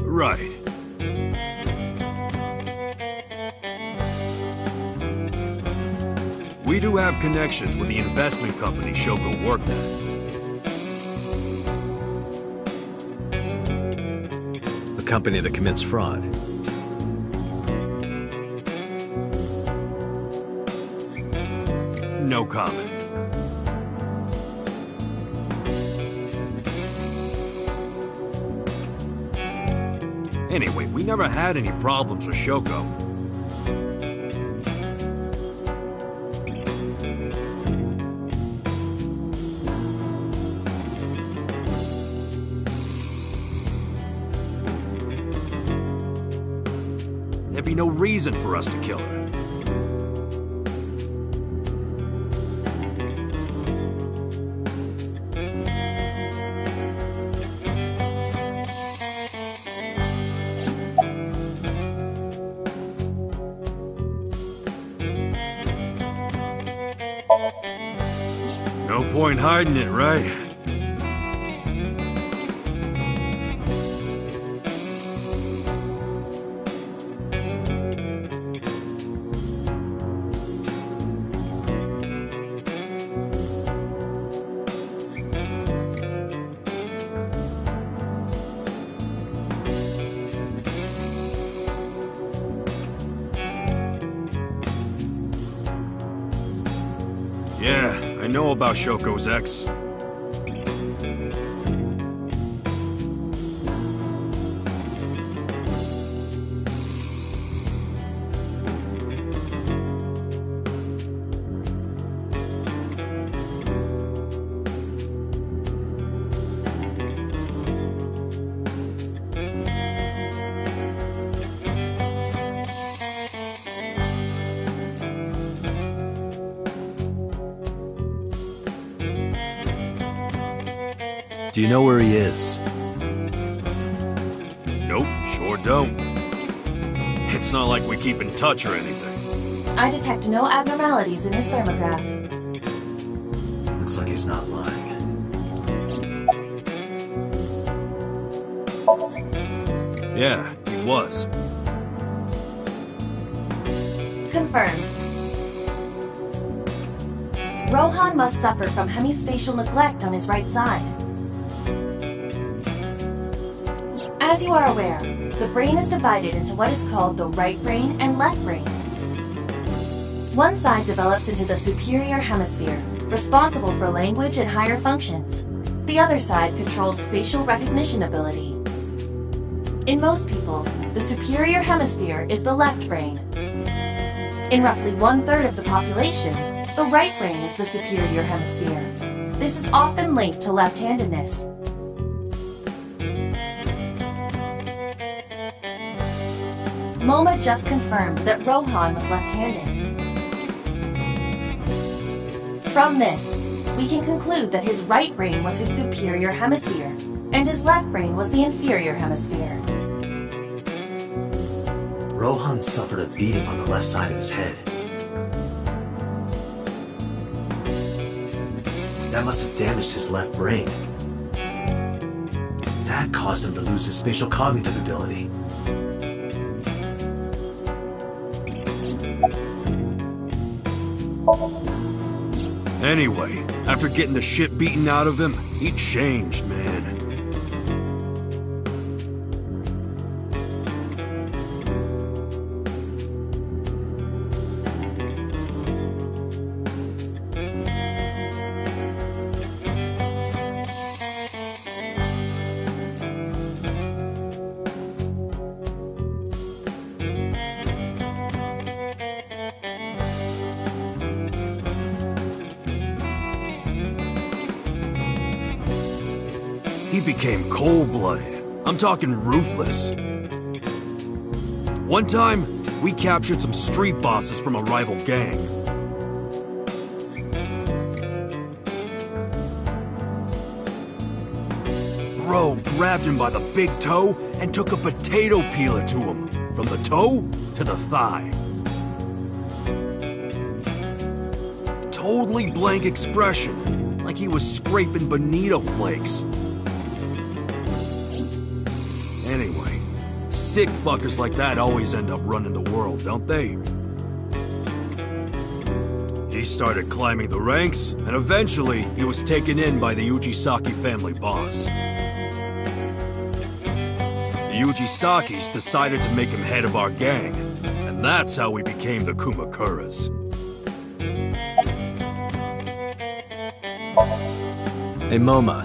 Right. We do have connections with the investment company Shoko worked at. A company that commits fraud. No comment. Anyway, we never had any problems with Shoko. There'd be no reason for us to kill her. No point hiding it, right? Yeah, I know about Shoko's ex. Do you know where he is? Nope, sure don't. It's not like we keep in touch or anything. I detect no abnormalities in his thermograph. Looks like he's not lying. Yeah, he was. Confirmed. Rohan must suffer from hemispatial neglect on his right side. As you are aware, the brain is divided into what is called the right brain and left brain. One side develops into the superior hemisphere, responsible for language and higher functions. The other side controls spatial recognition ability. In most people, the superior hemisphere is the left brain. In roughly 1/3 of the population, the right brain is the superior hemisphere. This is often linked to left-handedness. MoMA just confirmed that Rohan was left-handed. From this, we can conclude that his right brain was his superior hemisphere, and his left brain was the inferior hemisphere. Rohan suffered a beating on the left side of his head. That must have damaged his left brain. That caused him to lose his spatial cognitive ability. Anyway, after getting the shit beaten out of him, he changed, man. He became cold-blooded. I'm talking ruthless. One time, we captured some street bosses from a rival gang. Bro grabbed him by the big toe and took a potato peeler to him, from the toe to the thigh. Totally blank expression, like he was scraping bonito flakes. Anyway, sick fuckers like that always end up running the world, don't they? He started climbing the ranks, and eventually he was taken in by the Ujisaki family boss. The Ujisakis decided to make him head of our gang, and that's how we became the Kumakuras. Hey Moma,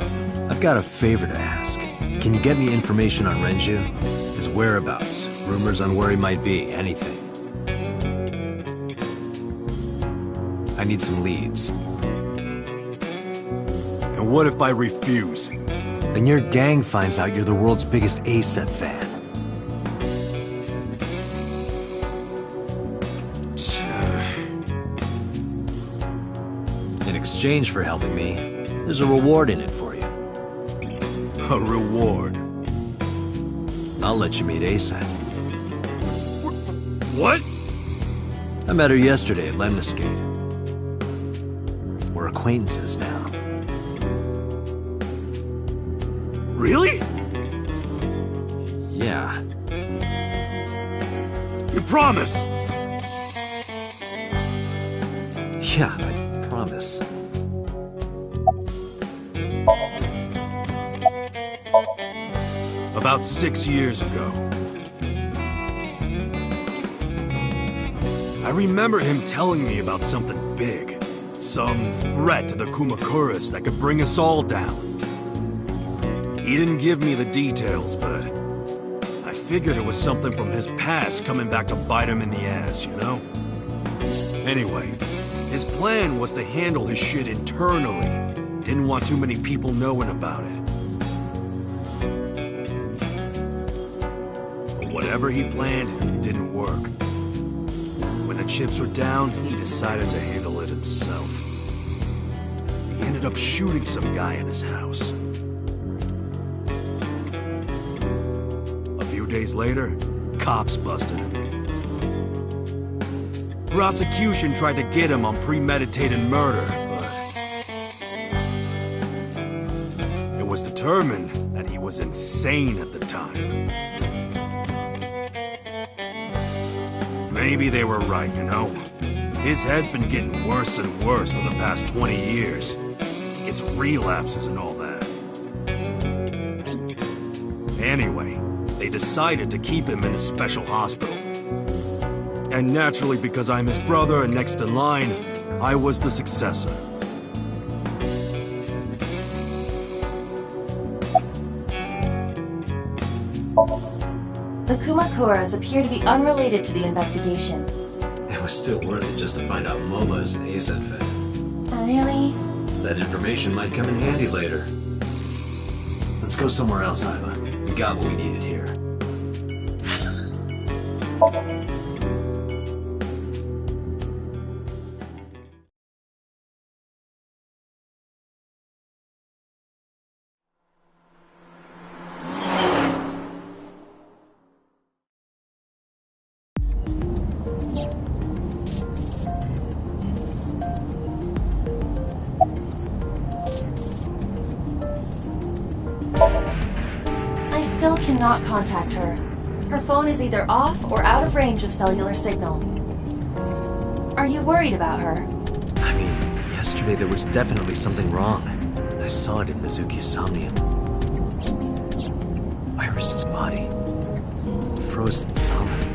I've got a favor to ask. Can you get me information on Renju? His whereabouts, rumors on where he might be, anything. I need some leads. And what if I refuse? Then your gang finds out you're the world's biggest A-set fan. In exchange for helping me, there's a reward in it for you. A reward? I'll let you meet A-set. What? I met her yesterday at Lemniscate. We're acquaintances now. Really? Yeah. You promise? Yeah, I promise. About 6 years ago. I remember him telling me about something big. Some threat to the Kumakuras that could bring us all down. He didn't give me the details, but I figured it was something from his past coming back to bite him in the ass, you know? Anyway, his plan was to handle his shit internally. Didn't want too many people knowing about it. Whatever he planned didn't work. When the chips were down, he decided to handle it himself. He ended up shooting some guy in his house. A few days later, cops busted him. Prosecution tried to get him on premeditated murder, but it was determined that he was insane at the time. Maybe they were right, you know? His head's been getting worse and worse for the past 20 years. It's relapses and all that. Anyway, they decided to keep him in a special hospital. And naturally, because I'm his brother and next in line, I was the successor. The Kumakuras appear to be unrelated to the investigation. It was still worth it just to find out Momo is an ASET fan. Really? That information might come in handy later. Let's go somewhere else, Iva. We got what we needed here. I still cannot contact her. Her phone is either off or out of range of cellular signal. Are you worried about her? I mean, yesterday there was definitely something wrong. I saw it in Mizuki's Somnium. Iris's body. Frozen solid.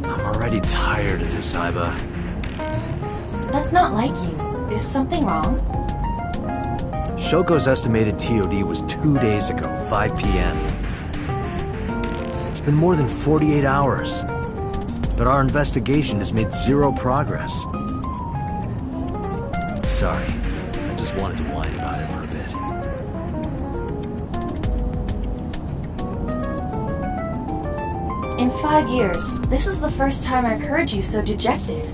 I'm already tired of this, Iba. That's not like you. Is something wrong? Shoko's estimated TOD was 2 days ago, 5 p.m. It's been more than 48 hours. But our investigation has made zero progress. Sorry, I just wanted to whine about it for a bit. In 5 years, this is the first time I've heard you so dejected.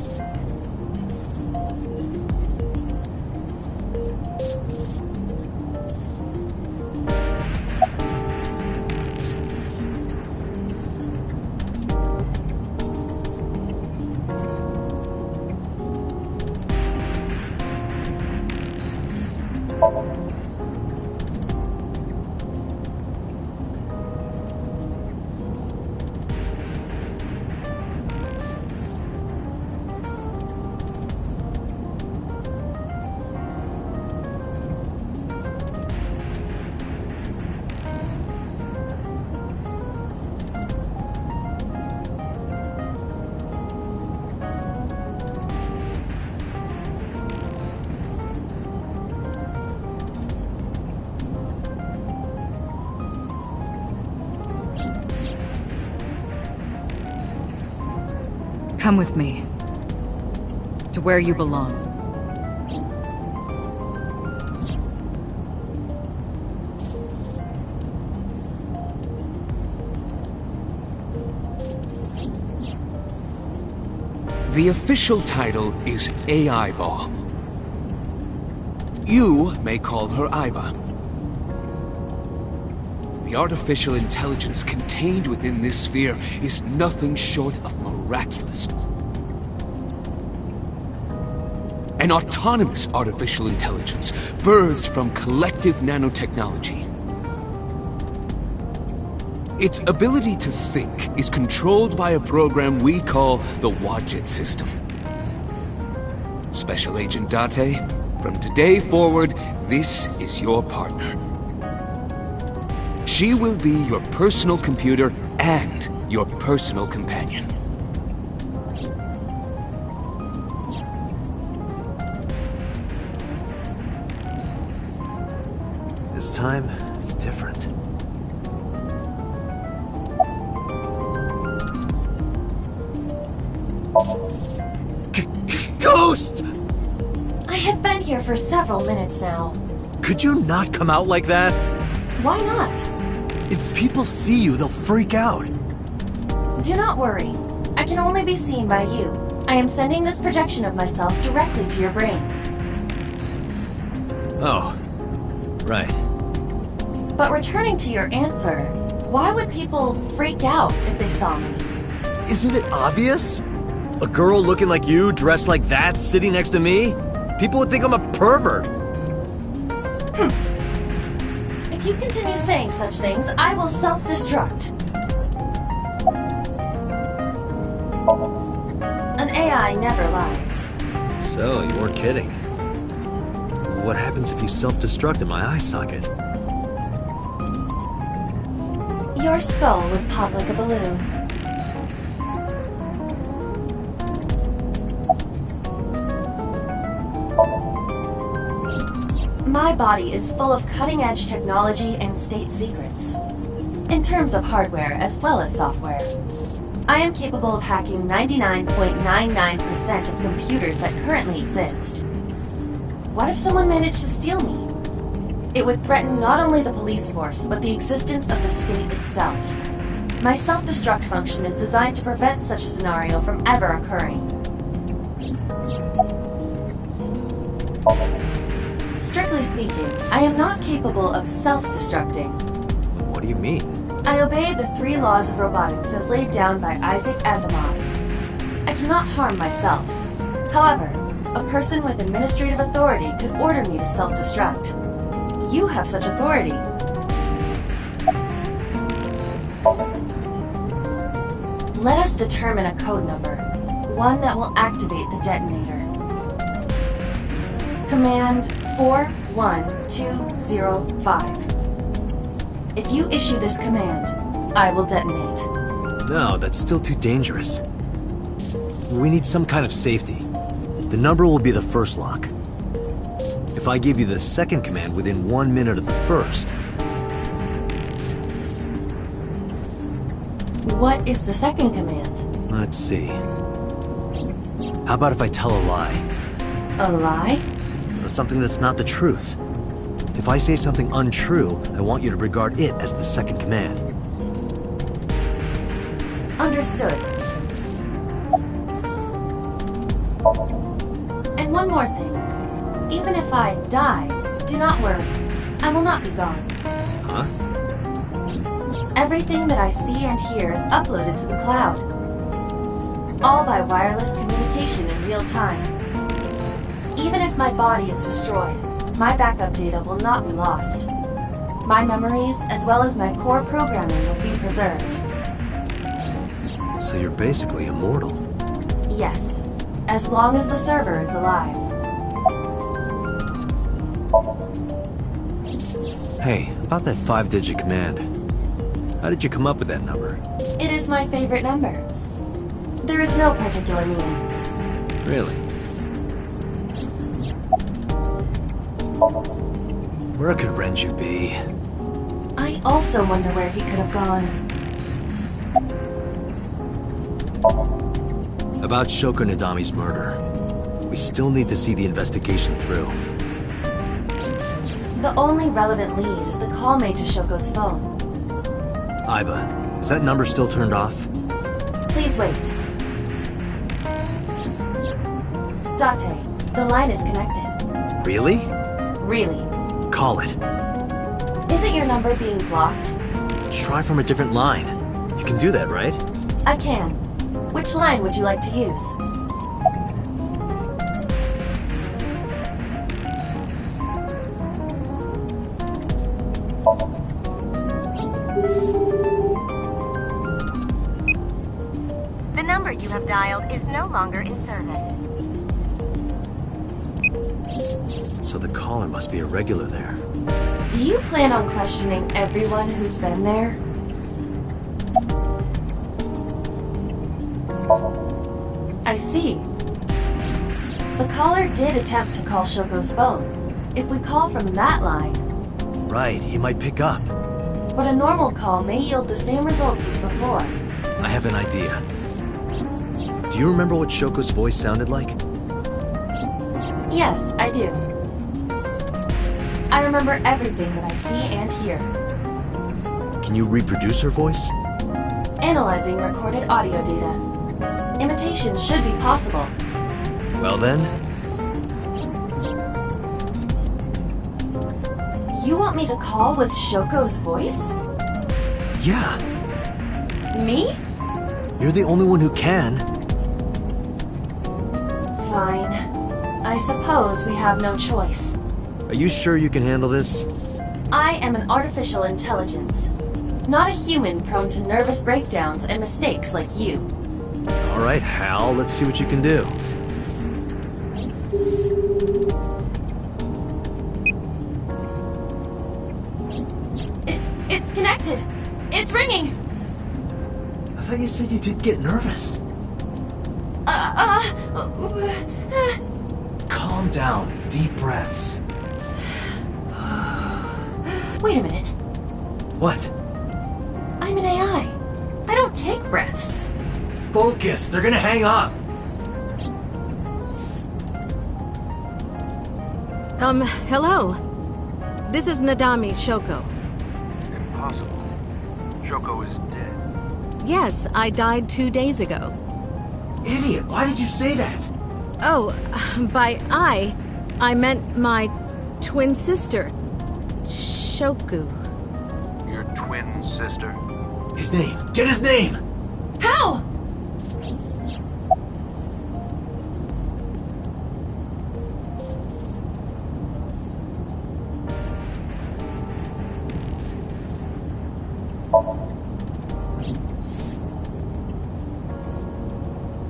Come with me. To where you belong. The official title is AI Ball. You may call her Iba. The artificial intelligence contained within this sphere is nothing short of miraculous. An autonomous artificial intelligence birthed from collective nanotechnology. Its ability to think is controlled by a program we call the Wadjet system. Special Agent Date, from today forward, this is your partner. She will be your personal computer and your personal companion. This time, it's different. Ghost! I have been here for several minutes now. Could you not come out like that? Why not? If people see you, they'll freak out. Do not worry. I can only be seen by you. I am sending this projection of myself directly to your brain. Oh, right. But returning to your answer, why would people freak out if they saw me? Isn't it obvious? A girl looking like you, dressed like that, sitting next to me? People would think I'm a pervert. If you continue saying such things, I will self-destruct. An AI never lies. So, you weren't kidding. What happens if you self-destruct in my eye socket? Your skull would pop like a balloon. My body is full of cutting-edge technology and state secrets. In terms of hardware as well as software. I am capable of hacking 99.99% of computers that currently exist. What if someone managed to steal me? It would threaten not only the police force, but the existence of the state itself. My self-destruct function is designed to prevent such a scenario from ever occurring. Strictly speaking, I am not capable of self-destructing. What do you mean? I obey the 3 laws of robotics as laid down by Isaac Asimov. I cannot harm myself. However, a person with administrative authority could order me to self-destruct. You have such authority. Let us determine a code number, one that will activate the detonator. Command 41205. If you issue this command, I will detonate. No, that's still too dangerous. We need some kind of safety. The number will be the first lock. If I give you the second command within 1 minute of the first... What is the second command? Let's see. How about if I tell a lie? A lie? Something that's not the truth. If I say something untrue, I want you to regard it as the second command. Understood. And one more thing. Even if I die, do not worry. I will not be gone. Huh? Everything that I see and hear is uploaded to the cloud. All by wireless communication in real time. Even if my body is destroyed, my backup data will not be lost. My memories, as well as my core programming, will be preserved. So you're basically immortal. Yes, as long as the server is alive. Hey, about that 5-digit command. How did you come up with that number? It is my favorite number. There is no particular meaning. Really? Where could Renju be? I also wonder where he could have gone. About Shoko Nadami's murder. We still need to see the investigation through. The only relevant lead is the call made to Shoko's phone. Aiba, is that number still turned off? Please wait. Date, the line is connected. Really? Really. Call it. Isn't your number being blocked? Try from a different line. You can do that, right? I can. Which line would you like to use? The number you have dialed is no longer in service. So the caller must be a regular there. Do you plan on questioning everyone who's been there? I see. The caller did attempt to call Shoko's phone. If we call from that line... Right, he might pick up. But a normal call may yield the same results as before. I have an idea. Do you remember what Shoko's voice sounded like? Yes, I do. I remember everything that I see and hear. Can you reproduce her voice? Analyzing recorded audio data. Imitation should be possible. Well then... You want me to call with Shoko's voice? Yeah. Me? You're the only one who can. Fine. I suppose we have no choice. Are you sure you can handle this? I am an artificial intelligence. Not a human prone to nervous breakdowns and mistakes like you. All right, Hal, let's see what you can do. It's connected. It's ringing. I thought you said you did get nervous. Calm down. Deep breaths. Wait a minute. What? I'm an AI. I don't take breaths. Focus. They're gonna hang up. Hello. This is Nadami Shoko. Impossible. Shoko is dead. Yes, I died 2 days ago. Idiot, why did you say that? Oh, by I meant my twin sister, Shoku. Your twin sister? His name. Get his name! How?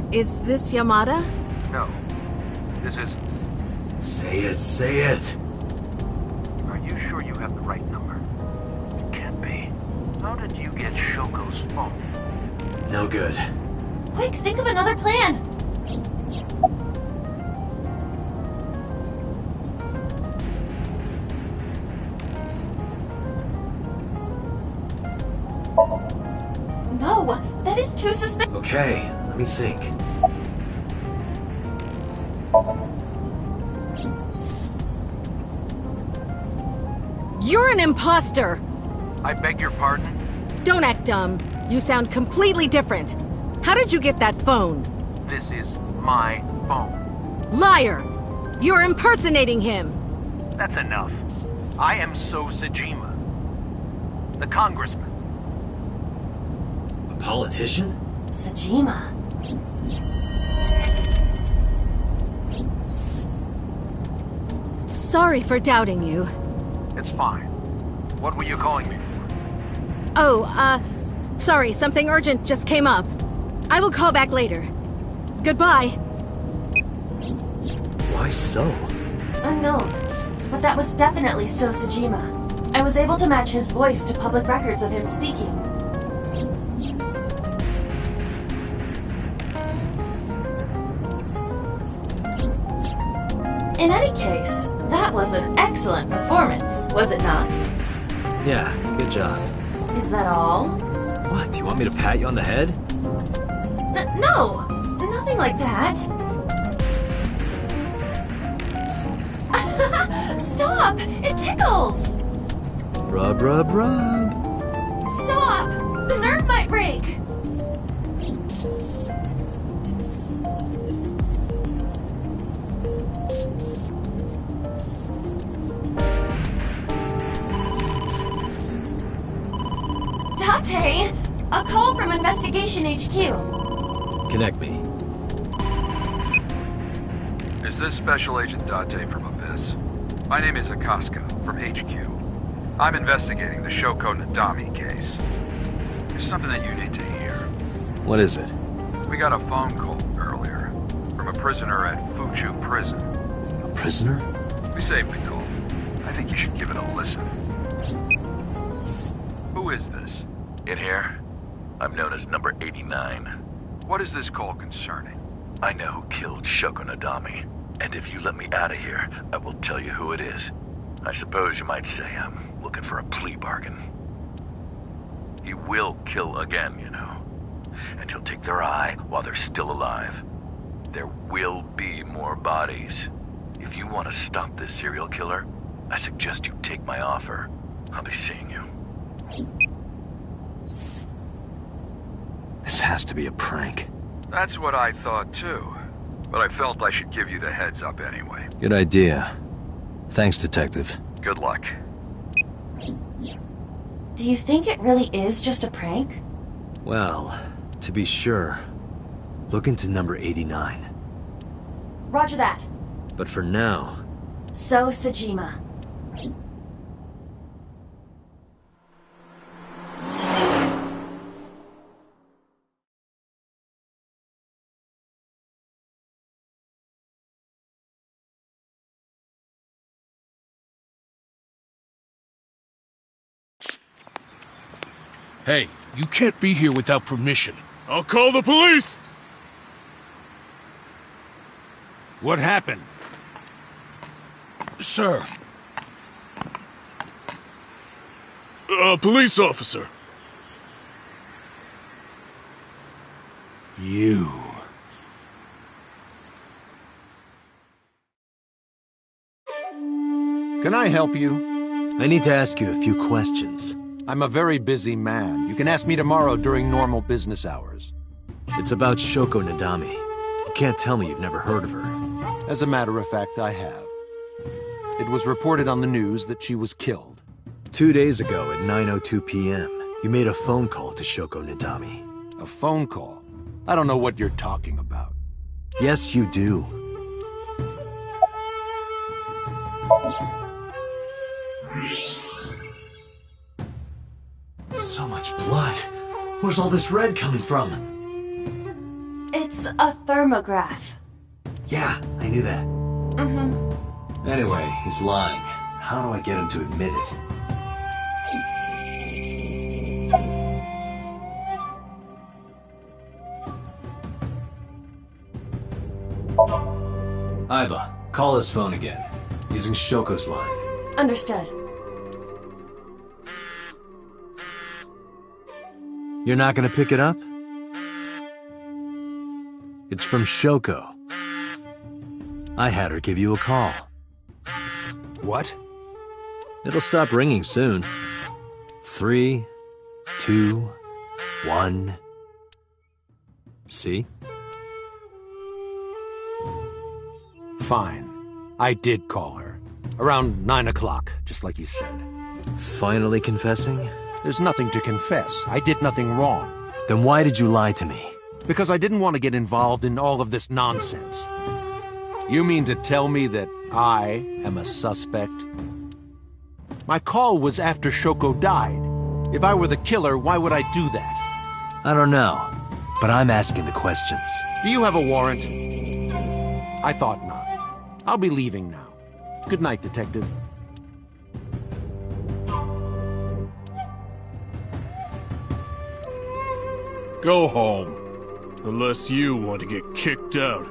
Is this Yamada? No. This is... Say it, say it! Are you sure you have the right number? It can't be. How did you get Shoko's phone? No good. Quick, think of another plan! No, that is too suspicious. Okay, let me think. You're an imposter! I beg your pardon? Don't act dumb. You sound completely different. How did you get that phone? This is my phone. Liar! You're impersonating him! That's enough. I am So Sajima. The congressman. A politician? Sajima. Sorry for doubting you. It's fine. What were you calling me for? Oh, sorry, something urgent just came up. I will call back later. Goodbye. Why so? Unknown. But that was definitely So Sajima. I was able to match his voice to public records of him speaking. In any case, that was an excellent performance, was it not? Yeah, good job. Is that all? What, do you want me to pat you on the head? No! Nothing like that. Stop! It tickles! Rub, rub, rub. Stop! The nerve might break! Date! A call from Investigation HQ. Connect me. Is this Special Agent Date from Abyss? My name is Akaska, from HQ. I'm investigating the Shoko Nadami case. There's something that you need to hear. What is it? We got a phone call earlier from a prisoner at Fuchu Prison. A prisoner? We saved the call. I think you should give it a listen. Who is this? In here, I'm known as number 89. What is this call concerning? I know who killed Shoko Nadami, and if you let me out of here, I will tell you who it is. I suppose you might say I'm looking for a plea bargain. He will kill again, you know. And he'll take their eye while they're still alive. There will be more bodies. If you want to stop this serial killer, I suggest you take my offer. I'll be seeing you. This has to be a prank. That's what I thought too. But I felt I should give you the heads up anyway. Good idea. Thanks, Detective. Good luck. Do you think it really is just a prank? Well, to be sure, look into number 89. Roger that. But for now... So Sajima. Hey, you can't be here without permission. I'll call the police! What happened? Sir. Police officer. You. Can I help you? I need to ask you a few questions. I'm a very busy man. You can ask me tomorrow during normal business hours. It's about Shoko Nadami. You can't tell me you've never heard of her. As a matter of fact, I have. It was reported on the news that she was killed. 2 days ago at 9:02 p.m., you made a phone call to Shoko Nadami. A phone call? I don't know what you're talking about. Yes, you do. So much blood. Where's all this red coming from? It's a thermograph. Yeah, I knew that. Mm-hmm. Anyway, he's lying. How do I get him to admit it? Iba, call his phone again. Using Shoko's line. Understood. You're not gonna pick it up? It's from Shoko. I had her give you a call. What? It'll stop ringing soon. 3, 2, 1. See? Fine. I did call her. Around 9 o'clock, just like you said. Finally confessing? There's nothing to confess. I did nothing wrong. Then why did you lie to me? Because I didn't want to get involved in all of this nonsense. You mean to tell me that I am a suspect? My call was after Shoko died. If I were the killer, why would I do that? I don't know, but I'm asking the questions. Do you have a warrant? I thought not. I'll be leaving now. Good night, Detective. Go home. Unless you want to get kicked out.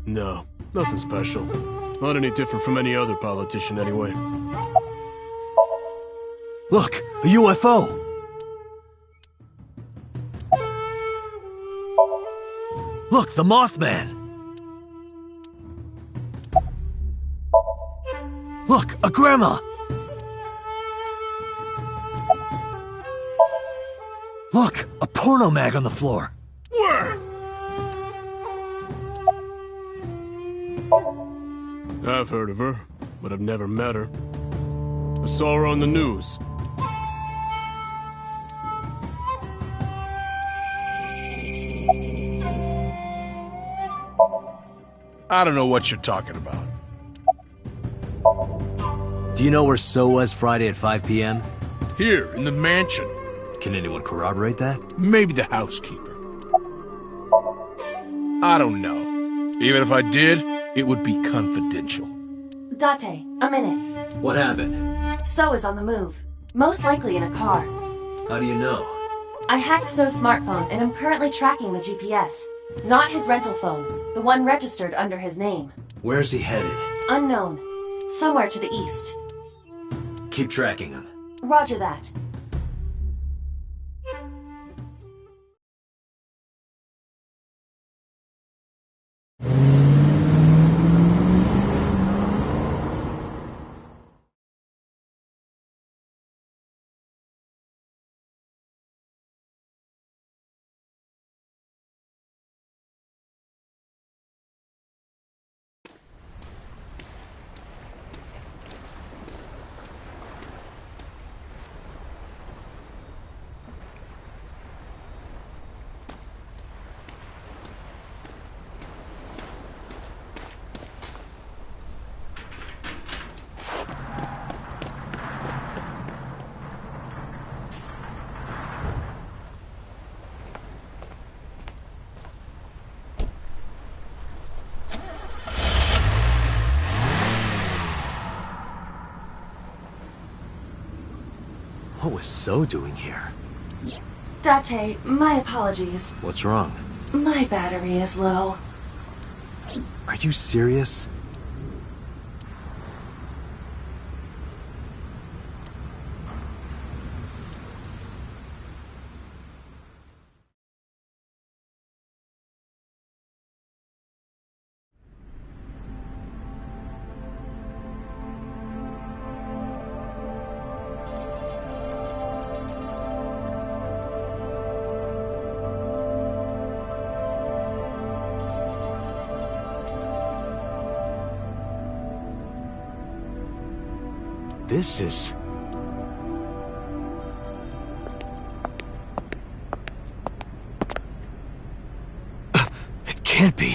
No, nothing special. Not any different from any other politician anyway. Look, a UFO! Look, the Mothman! Look, a grandma! Look, a porno mag on the floor! Where? I've heard of her, but I've never met her. I saw her on the news. I don't know what you're talking about. Do you know where So was Friday at 5 p.m.? Here, in the mansion. Can anyone corroborate that? Maybe the housekeeper. I don't know. Even if I did, it would be confidential. Date, a minute. What happened? So is on the move. Most likely in a car. How do you know? I hacked So's smartphone and I'm currently tracking the GPS. Not his rental phone, the one registered under his name. Where's he headed? Unknown. Somewhere to the east. Keep tracking him. Roger that. was So doing here? Date, my apologies. What's wrong? My battery is low. Are you serious? This is... It can't be.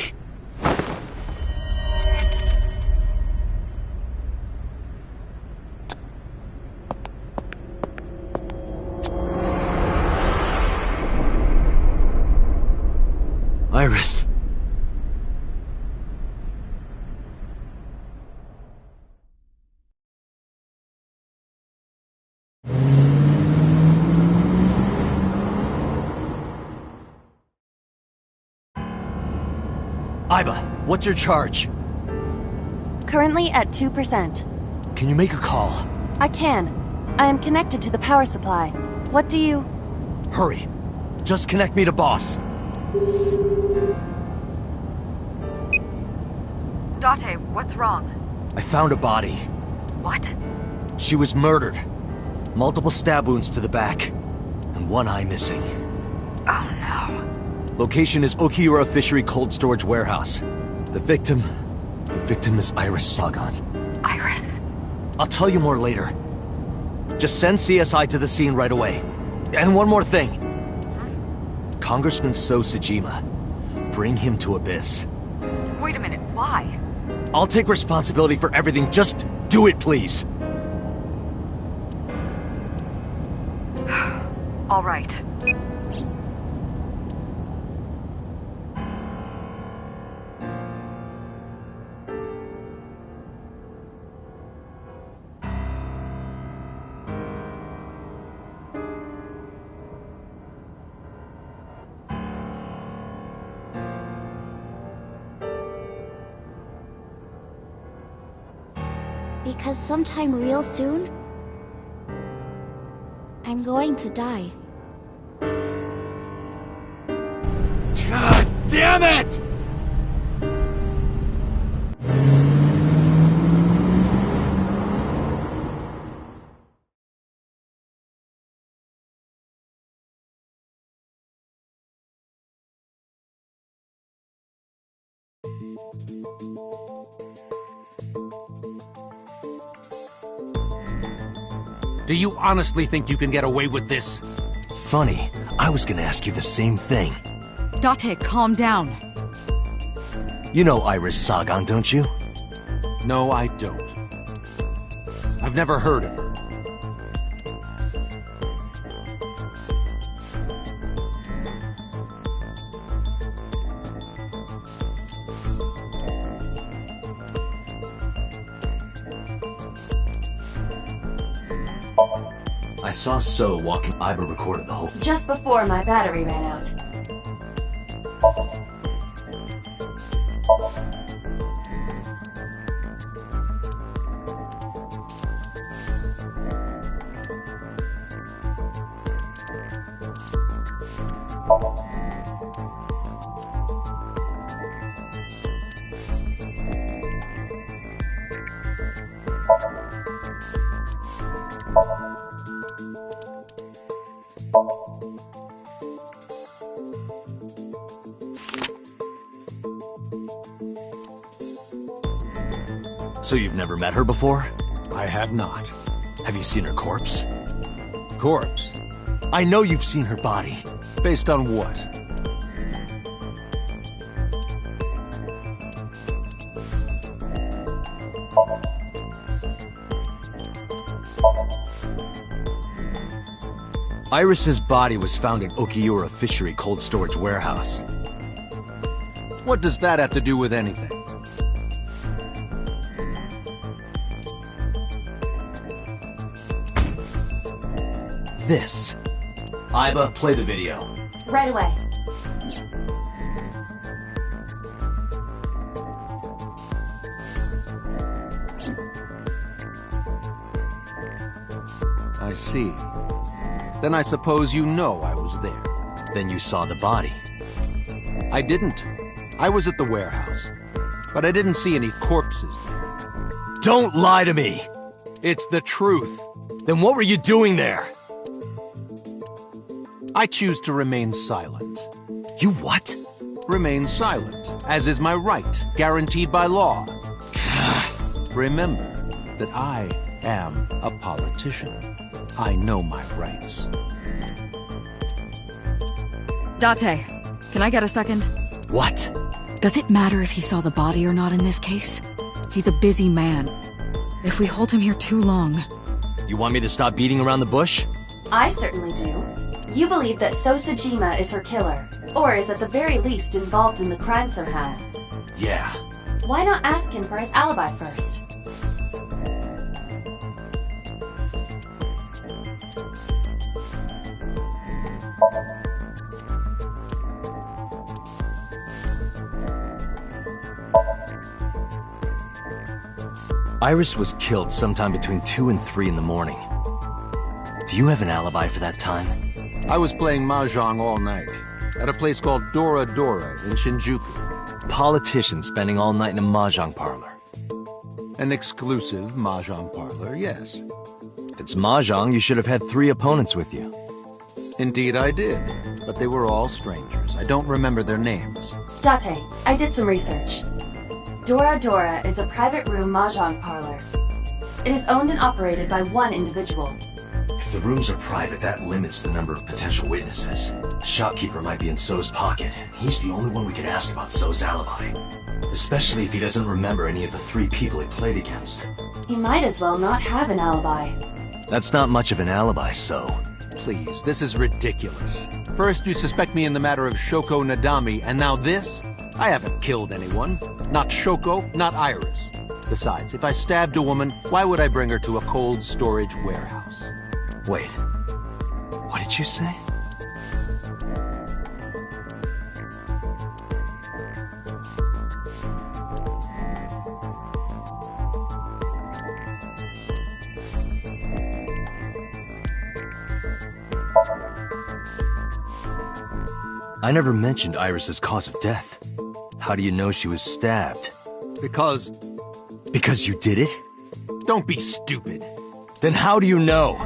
Iris. Iba, what's your charge? Currently at 2%. Can you make a call? I can. I am connected to the power supply. What do you... Hurry. Just connect me to boss. Date, what's wrong? I found a body. What? She was murdered. Multiple stab wounds to the back. And one eye missing. Oh no. Location is Okiura Fishery Cold Storage Warehouse. The victim is Iris Sagan. Iris? I'll tell you more later. Just send CSI to the scene right away. And one more thing. Congressman So Sejima. Bring him to Abyss. Wait a minute, why? I'll take responsibility for everything. Just do it, please. All right. Because sometime real soon, I'm going to die. God damn it! Do you honestly think you can get away with this? Funny, I was gonna ask you the same thing. Date, calm down. You know Iris Sagan, don't you? No, I don't. I've never heard of her. I saw So walking. Iba recorded the whole... Just before my battery ran out. So you've never met her before? I have not. Have you seen her corpse? Corpse? I know you've seen her body. Based on what? Iris's body was found in Okiura Fishery Cold Storage Warehouse. What does that have to do with anything? this. Iba, play the video. Right away. I see. Then I suppose you know I was there. Then you saw the body. I didn't. I was at the warehouse. But I didn't see any corpses there. Don't lie to me! It's the truth. Then what were you doing there? I choose to remain silent. You what? Remain silent, as is my right, guaranteed by law. Remember that I am a politician. I know my rights. Date, can I get a second? What? Does it matter if he saw the body or not in this case? He's a busy man. If we hold him here too long... You want me to stop beating around the bush? I certainly do. You believe that Sosajima is her killer, or is at the very least involved in the crime somehow. Yeah. Why not ask him for his alibi first? Iris was killed sometime between 2 and 3 in the morning. Do you have an alibi for that time? I was playing mahjong all night, at a place called Dora Dora in Shinjuku. Politician spending all night in a mahjong parlor. An exclusive mahjong parlor, yes. If it's mahjong, you should have had 3 opponents with you. Indeed I did, but they were all strangers. I don't remember their names. Date, I did some research. Dora Dora is a private room mahjong parlor. It is owned and operated by one individual. If the rooms are private, that limits the number of potential witnesses. The shopkeeper might be in So's pocket. He's the only one we can ask about So's alibi. Especially if he doesn't remember any of the 3 people he played against. He might as well not have an alibi. That's not much of an alibi, So. Please, this is ridiculous. First you suspect me in the matter of Shoko Nadami, and now this? I haven't killed anyone. Not Shoko, not Iris. Besides, if I stabbed a woman, why would I bring her to a cold storage warehouse? Wait. What did you say? I never mentioned Iris's cause of death. How do you know she was stabbed? Because you did it? Don't be stupid. Then how do you know?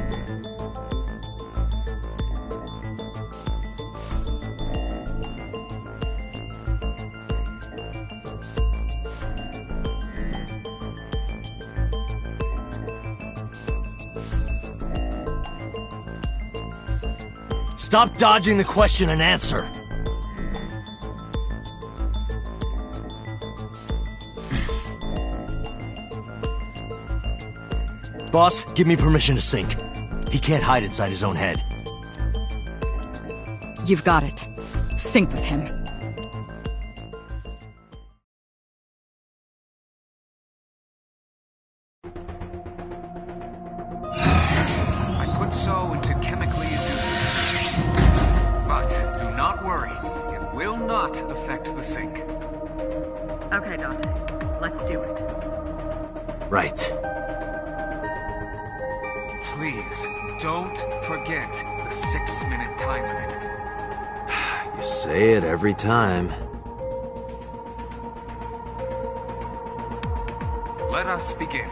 Stop dodging the question and answer. Boss, give me permission to sink. He can't hide inside his own head. You've got it. Sync with him. I put So into chemically induced. But do not worry, it will not affect the sync. Okay, Dante. Let's do it. Right. Please, don't forget the 6-minute time limit. You say it every time. Let us begin.